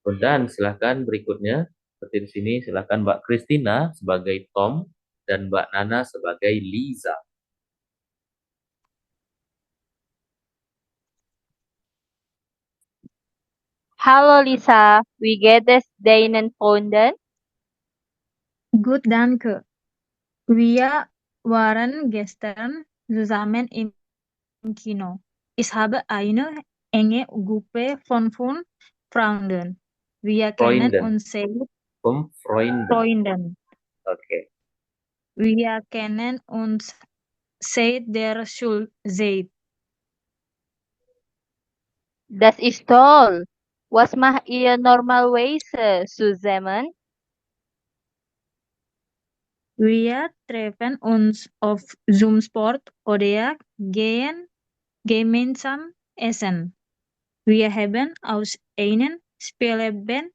Dan silakan berikutnya seperti di sini silakan Mbak Christina sebagai Tom dan Mbak Nana sebagai Lisa. Hallo Lisa, wie geht es deinen Freunden? Gut, danke. Wir waren gestern zusammen im Kino. Ich habe eine enge Gruppe von 5 Freunden. Wir kennen uns seit Freunden. Okay. Wir kennen uns seit der Schulzeit. Das ist toll. Was macht ihr normalerweise zusammen? Wir treffen uns auf Zoom-Sport oder gehen gemeinsam essen. Wir haben aus einen Spieleabend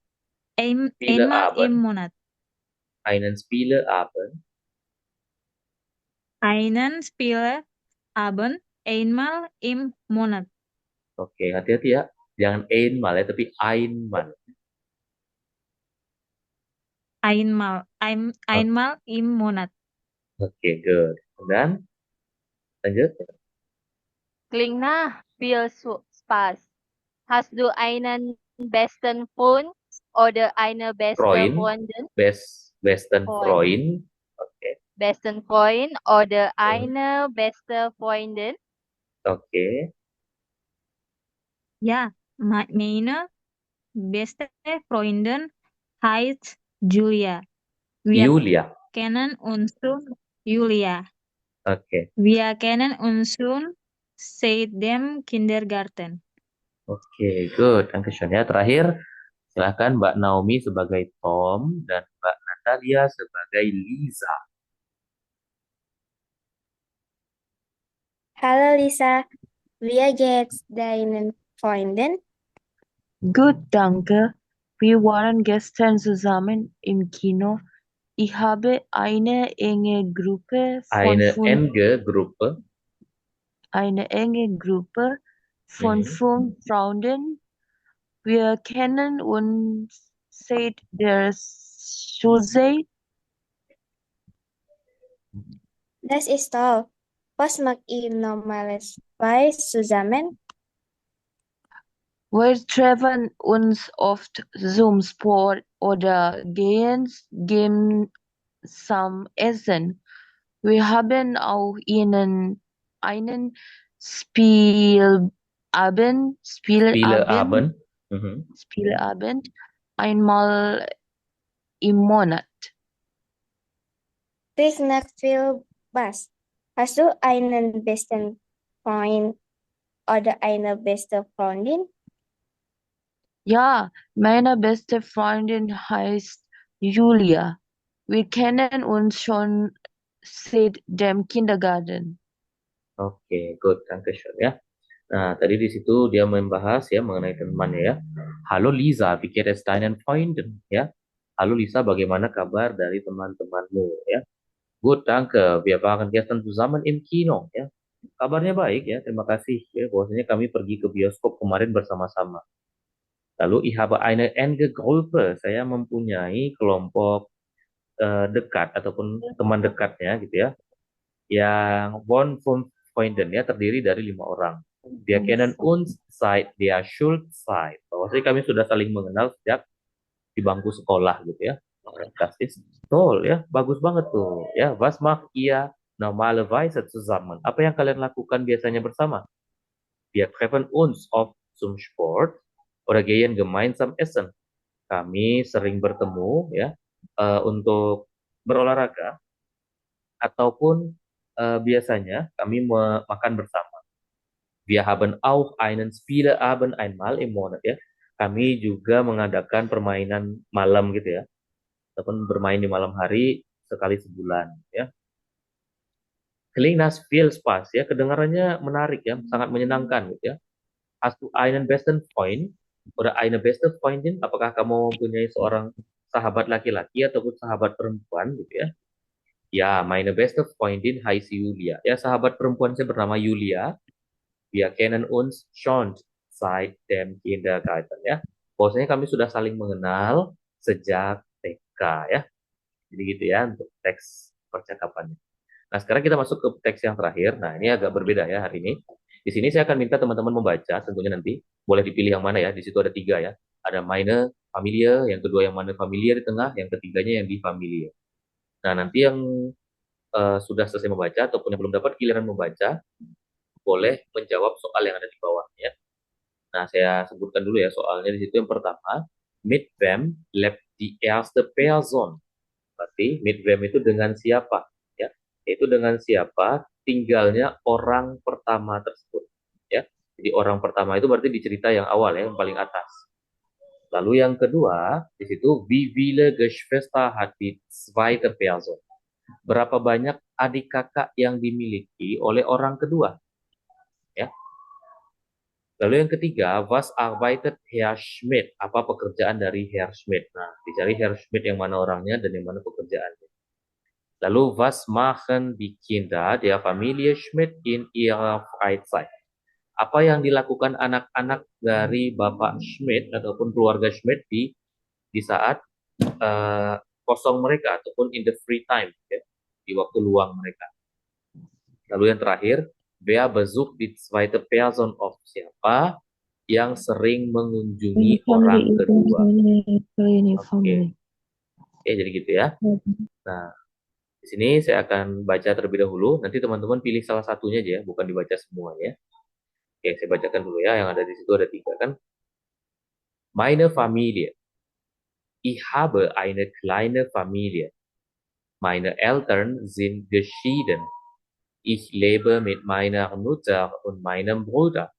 einmal im Monat. Einen Spieleabend. Einen Spieleabend einmal im Monat. Oke, hati-hati ya. Jangan einmal ya, tapi einmal. Einmal im Monat. Oke, good. Dan lanjut. Klingt nach viel Spaß. Hast du einen besten Freund oder eine beste Freundin? Besten Freund. Okay. Besten Freund oder eine beste Freundin? Okay. Ja, meine beste Freundin heißt Julia. Wir kennen uns schon, Julia. Okay. Wir kennen uns schon seit dem Kindergarten. Oke, good. Dankeschön ya. Terakhir, silahkan Mbak Naomi sebagai Tom dan Mbak Natalia sebagai Lisa. Hallo Lisa, wie geht's deinen Freunden? Gut, danke. Wir waren gestern zusammen im Kino. Ich habe eine enge Gruppe von Eine fünf, enge Gruppe. von Mhm. 5 Freunden. Wir kennen uns seit der Schulzeit. Das ist toll. Was macht ihr normalerweise zusammen? Wir treffen uns oft zum Sport oder gehen gemeinsam essen. Wir haben auch einen Spielabend Spieleabend. Mhm. einmal im Monat. Klingt nach viel Spaß. Hast du einen besten Freund oder eine beste Freundin? Ja, meine beste Freundin heißt Julia. Wir kennen uns schon seit dem Kindergarten. Oke, good. Dankeschön ya. Nah, tadi di situ dia membahas ya mengenai temannya ya. Halo Lisa, wie geht es deinen Freunden? Ya. Halo Lisa, bagaimana kabar dari teman-temanmu ya? Gut, danke. Wir waren gestern zusammen im Kino ya. Kabarnya baik ya, terima kasih ya. Bahwasanya kami pergi ke bioskop kemarin bersama-sama. Lalu ich habe eine enge Gruppe. Saya mempunyai kelompok dekat ataupun teman dekatnya gitu ya. Yang von Freunden ya terdiri dari 5 orang. Wir kennen uns seit der Schulzeit. Bahwasanya kami sudah saling mengenal sejak di bangku sekolah gitu ya. Das ist toll ya, bagus banget tuh ya. Was macht ihr normalerweise zusammen? Apa yang kalian lakukan biasanya bersama? Wir treffen uns oft zum Sport oder gehen gemeinsam essen. Kami sering bertemu ya untuk berolahraga ataupun biasanya kami makan bersama. Wir haben auch einen Spieleabend einmal im Monat ya. Kami juga mengadakan permainan malam gitu ya. Ataupun bermain di malam hari sekali sebulan ya. Klingt nach viel Spaß ya, kedengarannya menarik ya, sangat menyenangkan gitu ya. Hast du einen besten Freund oder eine beste Freundin? Apakah kamu mempunyai seorang sahabat laki-laki ataupun sahabat perempuan gitu ya? Ya, meine beste Freundin heißt Julia. Ya, sahabat perempuan saya bernama Julia. Wir kennen uns schon seit dem Kindergarten ya. Bahwasanya kami sudah saling mengenal sejak TK ya. Jadi gitu ya untuk teks percakapannya. Nah, sekarang kita masuk ke teks yang terakhir. Nah, ini agak berbeda ya hari ini. Di sini saya akan minta teman-teman membaca, tentunya nanti boleh dipilih yang mana ya. Di situ ada 3 ya. Ada meine Familie, yang kedua yang meine Familie di tengah, yang ketiganya yang di Familie. Nah, nanti yang sudah selesai membaca ataupun yang belum dapat giliran membaca, boleh menjawab soal yang ada di bawahnya. Nah, saya sebutkan dulu ya soalnya di situ. Yang pertama, mit wem lebt die erste Person? Berarti mit wem itu dengan siapa? Ya, yaitu dengan siapa tinggalnya orang pertama tersebut. Ya, jadi orang pertama itu berarti di cerita yang awal ya, yang paling atas. Lalu yang kedua di situ, wie viele Geschwister hat die zweite Person? Berapa banyak adik kakak yang dimiliki oleh orang kedua? Ya. Lalu yang ketiga, was arbeitet Herr Schmidt? Apa pekerjaan dari Herr Schmidt? Nah, dicari Herr Schmidt yang mana orangnya dan yang mana pekerjaannya. Lalu, was machen die Kinder der Familie Schmidt in ihrer Freizeit? Apa yang dilakukan anak-anak dari Bapak Schmidt ataupun keluarga Schmidt di saat kosong mereka ataupun in the free time, ya, di waktu luang mereka. Lalu yang terakhir, wer besucht die zweite Person of? Siapa yang sering mengunjungi orang kedua? Oke, jadi gitu ya. Nah, di sini saya akan baca terlebih dahulu. Nanti teman-teman pilih salah satunya aja, bukan dibaca semuanya. Oke, saya bacakan dulu ya. Yang ada di situ ada 3 kan. Meine Familie. Ich habe eine kleine Familie. Meine Eltern sind geschieden. Ich lebe mit meiner Mutter und meinem Bruder.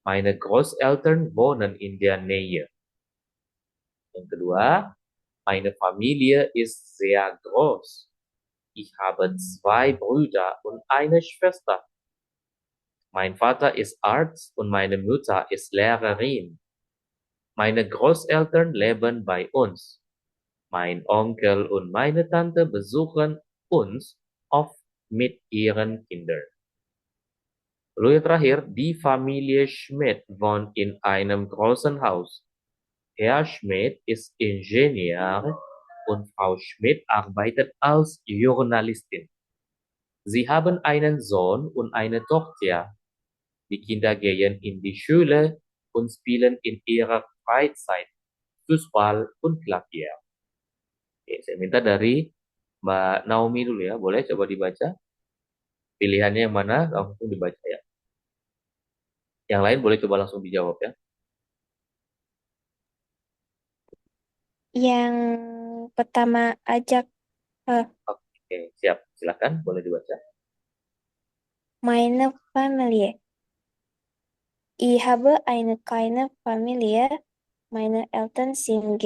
Meine Großeltern wohnen in der Nähe. Yang kedua, meine Familie ist sehr groß. Ich habe 2 Brüder und eine Schwester. Mein Vater ist Arzt und meine Mutter ist Lehrerin. Meine Großeltern leben bei uns. Mein Onkel und meine Tante besuchen uns oft mit ihren Kindern. Lalu yang terakhir, die Familie Schmidt wohnt in einem großen Haus. Herr Schmidt ist Ingenieur und Frau Schmidt arbeitet als Journalistin. Sie haben einen Sohn und eine Tochter. Die Kinder gehen in die Schule und spielen in ihrer Freizeit Fußball und Klavier. Oke, saya minta dari Mbak Naomi dulu ya, boleh coba dibaca. Pilihannya yang mana? Langsung dibaca ya. Yang lain boleh coba langsung dijawab ya. Yang pertama aja, Oke, siap. Silakan, boleh dibaca. meine Familie. Ich habe eine kleine Familie. Meine Eltern sind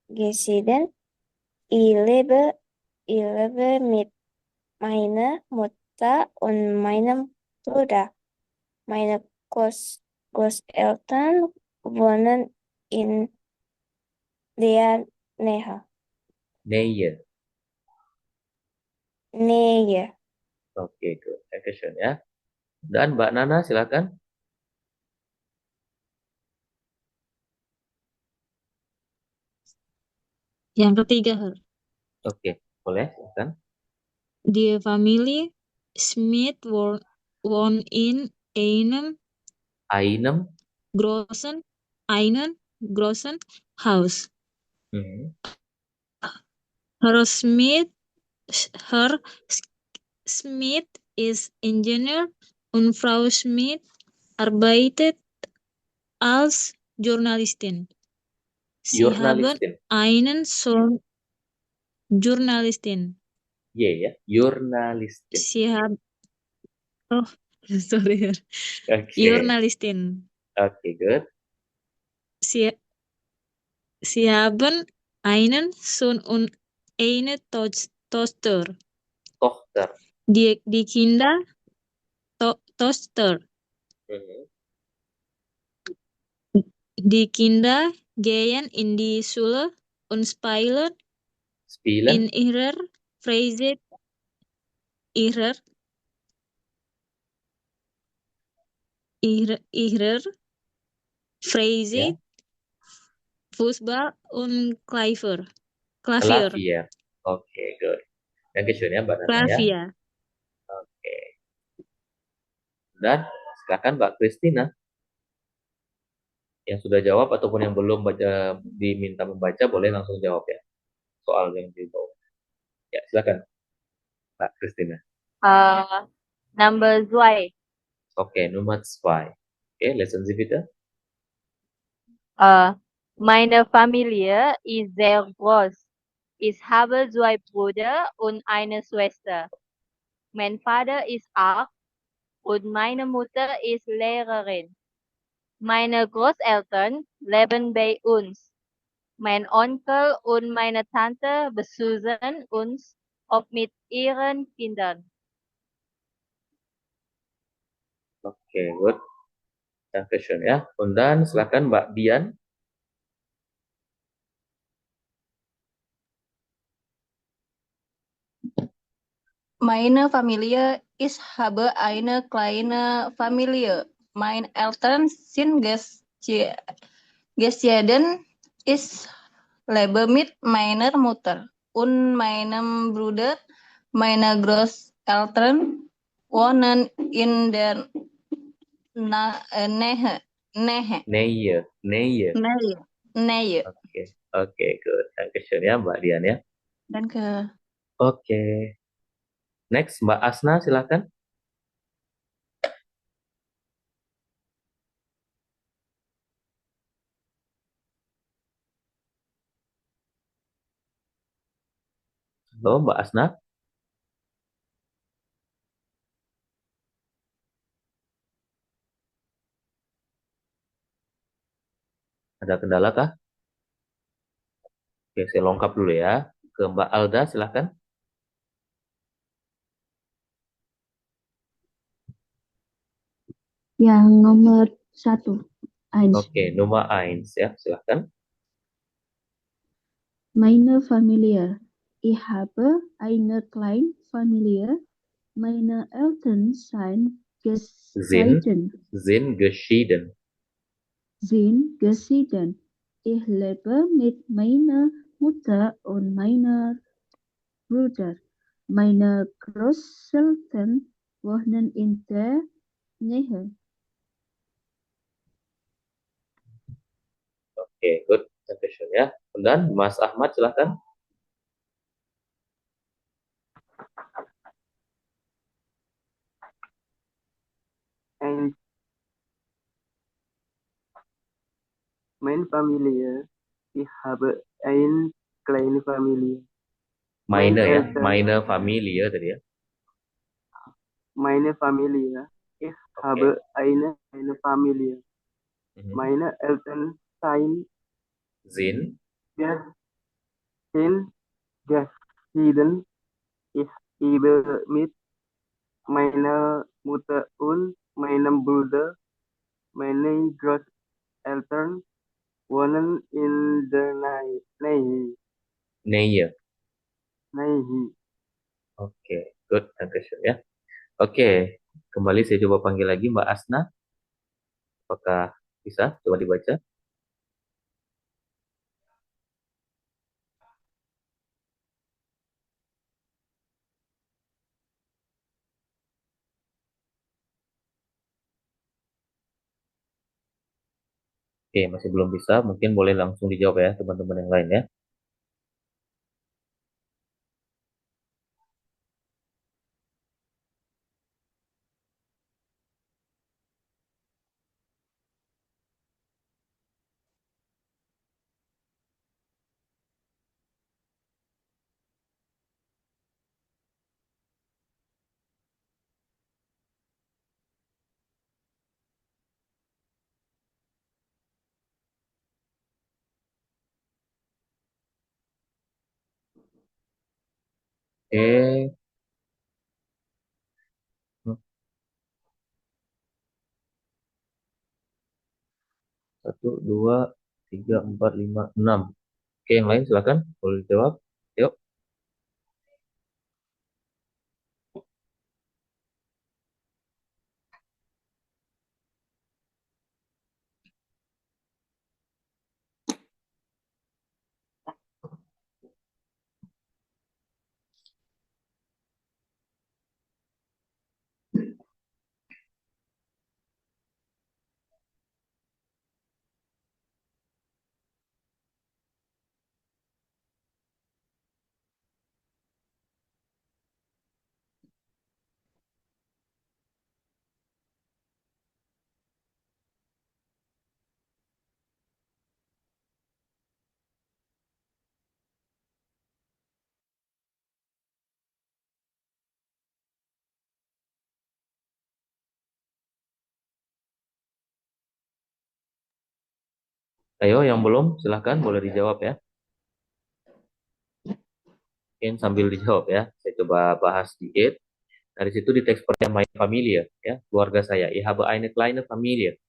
geschieden. Ich lebe mit meiner Mutter und meinem Bruder. Meine Großeltern wohnen in der Nähe. Nähe. Oke, good. Dankeschön ya. Dan Mbak Nana, silakan. Yang ketiga, Her. Oke, boleh silakan. Die Familie Schmidt wohnt in Einem. einen großen Haus. Mhm. Herr Schmidt ist Ingenieur und Frau Schmidt arbeitet als Journalistin. Sie haben Journalistin. einen Sohn. Journalistin. Ya, Journalistin. Sie haben, oh, sorry, Her. Oke. Journalistin. Oke, good. Sie haben einen Sohn und eine Tochter. Tochter. Die Kinder, Tochter. Mhm. Die Kinder gehen in die Schule und spielen in ihrer Freizeit Ya. Fußball und Klavier. Klavier. Oke, good. Dankeschön ya Mbak Nana ya. Klavier. Oke. Dan silakan Mbak Christina. Yang sudah jawab ataupun yang belum baca diminta membaca boleh langsung jawab ya. Soal yang di bawah. Ya, silakan Mbak Christina. Number 2. Oke, Nummer 2. Oke, lesen Sie bitte. Meine Familie ist sehr groß. Ich habe 2 Brüder und eine Schwester. Mein Vater ist Arzt und meine Mutter ist Lehrerin. Meine Großeltern leben bei uns. Mein Onkel und meine Tante besuchen uns oft mit ihren Kindern. Oke, good. Dankeschön ya. Und dann silakan Mbak Dian. Meine Familie, ich habe eine kleine Familie. Meine Eltern sind geschieden. Ich lebe mit meiner Mutter und meinem Bruder. Meine Großeltern wohnen in der Nähe. Nähe. Oke, good. Dankeschön ya Mbak Dian ya. Danke. Oke. Next, Mbak Asna silakan. Halo Mbak Asna. Ada kendala kah? Oke, saya lengkap dulu ya. Ke Mbak Alda, silahkan. Yang nomor 1. Oke, Nummer 1 ya, silahkan. Meine Familie. Ich habe eine kleine Familie. Meine Eltern sind Sind geschieden. geschieden. Ich lebe mit meiner Mutter und meiner Bruder. Meine Großeltern wohnen in der Nähe. Oke, good. Dankeschön ya. Dan Mas Ahmad, silahkan. Ein Meine Familie. Ich habe eine kleine Familie. Meine ya, Eltern, meine Familie tadi ya. meine Familie. Ich habe eine Familie. Meine Eltern Sind sind geschieden. Ich lebe mit meiner Mutter und meinem Bruder. Meine Großeltern wohnen in der Nähe. Nähe. Oke, good. Dankeschön ya. Oke, kembali saya coba panggil lagi Mbak Asna. Apakah bisa? Coba dibaca. Oke, masih belum bisa. Mungkin boleh langsung dijawab ya teman-teman yang lain ya. Oke. 1, 2, 3, 4, 5, 6. Oke, yang lain silakan. Boleh dijawab. Yuk. Ayo, yang belum, silahkan. Boleh dijawab ya. Mungkin sambil dijawab ya. Saya coba bahas sedikit. Dari situ di teks pertanyaan my Familie, ya, keluarga saya. Ich habe eine kleine Familie.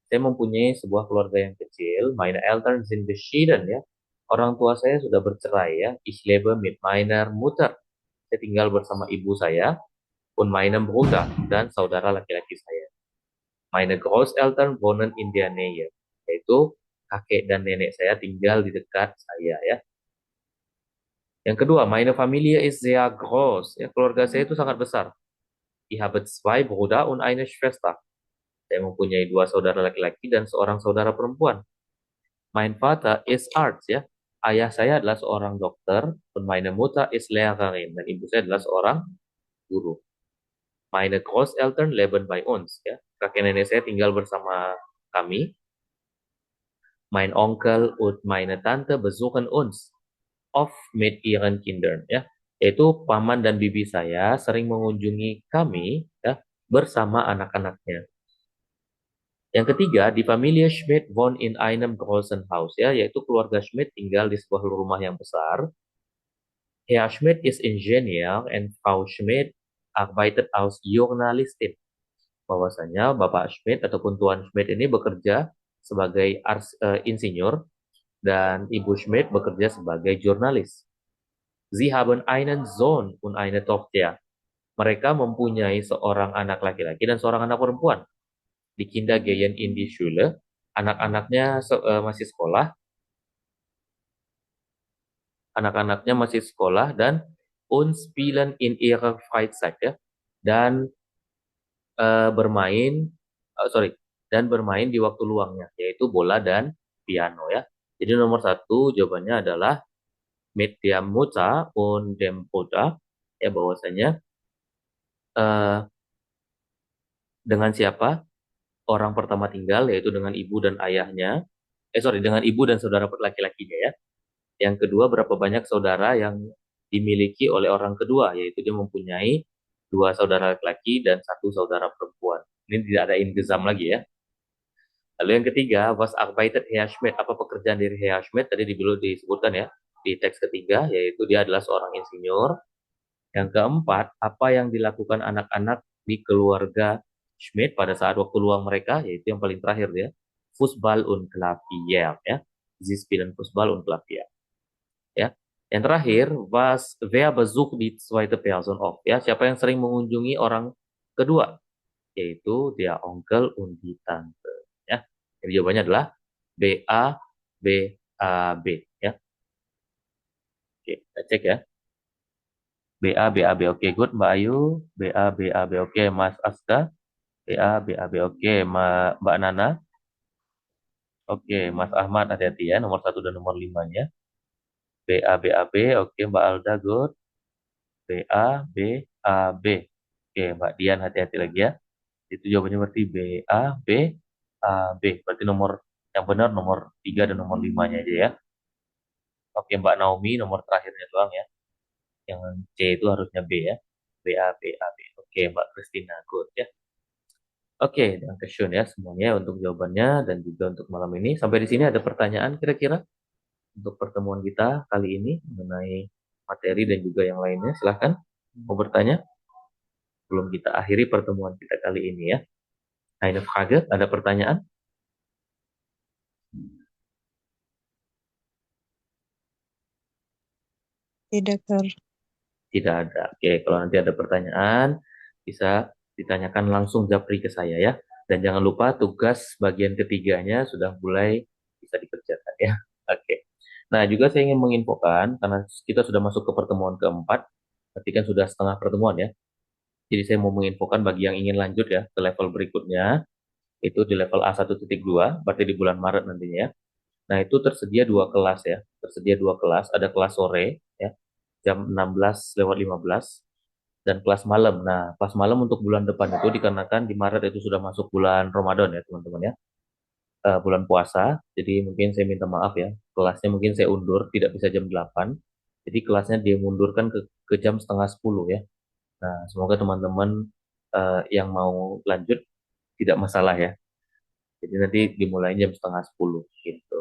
Saya mempunyai sebuah keluarga yang kecil. Meine Eltern sind geschieden, ya. Orang tua saya sudah bercerai, ya. Ich lebe mit meiner Mutter. Saya tinggal bersama ibu saya, und meinem Bruder, dan saudara laki-laki saya. Meine Großeltern wohnen in der Nähe. Yaitu kakek dan nenek saya tinggal di dekat saya, ya. Yang kedua, meine Familie ist sehr groß. Ya, keluarga saya itu sangat besar. Ich habe 2 Brüder und eine Schwester. Saya mempunyai 2 saudara laki-laki dan seorang saudara perempuan. Mein Vater ist Arzt, ya. Ayah saya adalah seorang dokter, und meine Mutter ist Lehrerin, dan ibu saya adalah seorang guru. Meine Großeltern leben bei uns, ya. Kakek nenek saya tinggal bersama kami. Mein Onkel und meine Tante besuchen uns oft mit ihren Kindern, ya. Yaitu paman dan bibi saya sering mengunjungi kami, ya, bersama anak-anaknya. Yang ketiga, die Familie Schmidt wohnt in einem großen Haus, ya, yaitu keluarga Schmidt tinggal di sebuah rumah yang besar. Herr Schmidt ist Ingenieur und Frau Schmidt arbeitet als Journalistin. Bahwasanya Bapak Schmidt ataupun Tuan Schmidt ini bekerja sebagai insinyur dan Ibu Schmidt bekerja sebagai jurnalis. Sie haben einen Sohn und eine Tochter. Mereka mempunyai seorang anak laki-laki dan seorang anak perempuan. Die Kinder gehen in die Schule. Anak-anaknya masih sekolah. Anak-anaknya masih sekolah dan und spielen in ihrer Freizeit, ya. Dan bermain di waktu luangnya, yaitu bola dan piano, ya. Jadi nomor 1 jawabannya adalah mit der Mutter und dem Bruder, ya, bahwasanya dengan siapa orang pertama tinggal, yaitu dengan ibu dan ayahnya. Dengan ibu dan saudara laki-lakinya, ya. Yang kedua, berapa banyak saudara yang dimiliki oleh orang kedua, yaitu dia mempunyai 2 saudara laki-laki dan 1 saudara perempuan. Ini tidak ada ingezam lagi, ya. Lalu yang ketiga, was arbeitet Herr Schmidt? Apa pekerjaan dari Herr Schmidt? Tadi disebutkan, ya, di teks ketiga, yaitu dia adalah seorang insinyur. Yang keempat, apa yang dilakukan anak-anak di keluarga Schmidt pada saat waktu luang mereka, yaitu yang paling terakhir, ya, Fußball und Klavier, ya. Sie spielen Fußball und Klavier. Ya. Yang terakhir, wer besucht die zweite Person of, ya, siapa yang sering mengunjungi orang kedua, yaitu dia Onkel und die Tante, ya. Jadi jawabannya adalah B A B A B, ya. Oke, kita cek, ya. B A B A B, oke, good Mbak Ayu. B A B A B, oke, Mas Aska. B A B A B, oke, Mbak Nana. Oke, Mas Ahmad, hati-hati, ya, nomor 1 dan nomor 5-nya. B A B A B, oke, Mbak Alda, good. B A B A B. Oke, Mbak Dian, hati-hati lagi, ya. Itu jawabannya berarti B A B A B. Berarti nomor yang benar nomor 3 dan nomor 5-nya aja, ya. Oke, Mbak Naomi, nomor terakhirnya doang, ya. Yang C itu harusnya B, ya. B A B A B. Oke, Mbak Christina, good, ya. Oke, dankeschön, ya, semuanya untuk jawabannya dan juga untuk malam ini. Sampai di sini ada pertanyaan kira-kira untuk pertemuan kita kali ini mengenai materi dan juga yang lainnya. Silahkan mau bertanya. Belum kita akhiri pertemuan kita kali ini, ya. Eine Frage, ada pertanyaan? Tidak, Kak. Tidak ada. Oke, kalau nanti ada pertanyaan bisa ditanyakan langsung japri ke saya, ya. Dan jangan lupa tugas bagian ketiganya sudah mulai bisa dikerjakan, ya. Oke. Nah, juga saya ingin menginfokan karena kita sudah masuk ke pertemuan keempat, berarti kan sudah setengah pertemuan, ya. Jadi saya mau menginfokan bagi yang ingin lanjut, ya, ke level berikutnya, itu di level A1.2, berarti di bulan Maret nantinya, ya. Nah, itu tersedia 2 kelas, ya. Tersedia 2 kelas, ada kelas sore, ya, jam 16:15 dan kelas malam. Nah, kelas malam untuk bulan depan itu dikarenakan di Maret itu sudah masuk bulan Ramadan, ya, teman-teman, ya. Bulan puasa. Jadi mungkin saya minta maaf, ya. Kelasnya mungkin saya undur, tidak bisa jam 8. Jadi kelasnya dimundurkan ke jam setengah 10, ya. Nah, semoga teman-teman yang mau lanjut tidak masalah, ya. Jadi nanti dimulai jam setengah 10 gitu.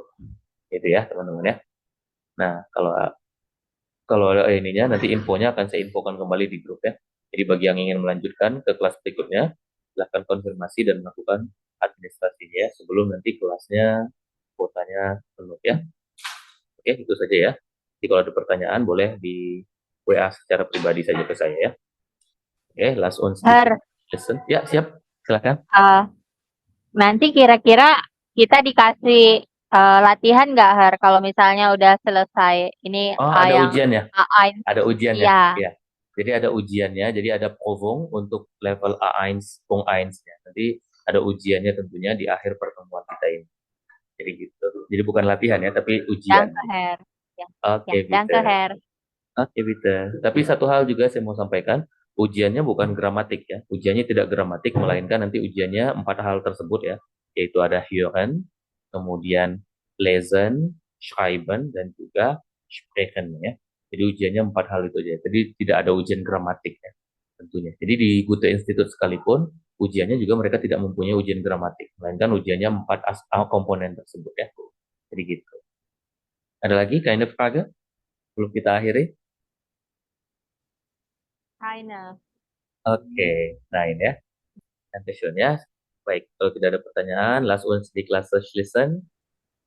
Gitu, ya, teman-teman, ya. Nah, kalau ininya nanti infonya akan saya infokan kembali di grup, ya. Jadi bagi yang ingin melanjutkan ke kelas berikutnya, silahkan konfirmasi dan melakukan administrasinya, ya, sebelum nanti kelasnya kuotanya penuh, ya. Oke, itu saja, ya. Jadi kalau ada pertanyaan boleh di WA secara pribadi saja ke saya, ya. Oke, last on lesson. Ya, siap. Silakan. Nanti kira-kira kita dikasih latihan nggak, Har? Kalau misalnya udah selesai ini ada yang ujiannya. Ada ujiannya. Iya. Ya. Jadi ada ujiannya. Jadi ada Prüfung untuk level A1, Punkt 1-nya. Nanti ada ujiannya tentunya di akhir pertemuan kita ini. Jadi gitu. Jadi bukan latihan, ya, tapi ujian. Danke, Her. Ya. Oke, Ya, danke, Her. Oke, Vita. Tapi satu hal juga saya mau sampaikan, ujiannya bukan gramatik, ya. Ujiannya tidak gramatik, melainkan nanti ujiannya 4 hal tersebut, ya. Yaitu ada hören, kemudian lesen, schreiben, dan juga sprechen, ya. Jadi ujiannya 4 hal itu aja. Jadi tidak ada ujian gramatik, ya, tentunya. Jadi di Goethe Institut sekalipun ujiannya juga mereka tidak mempunyai ujian gramatik, melainkan ujiannya 4 komponen tersebut ya. Jadi gitu. Ada lagi kind of Frage? Belum kita akhiri? Keine. Oke, nah ini ya. Dankeschön ya. Baik, kalau tidak ada pertanyaan, lass uns die Klasse schließen.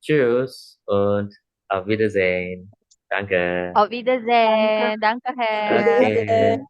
Tschüss und auf Wiedersehen. Danke. Auf Wiedersehen. Danke, Herr. Oke.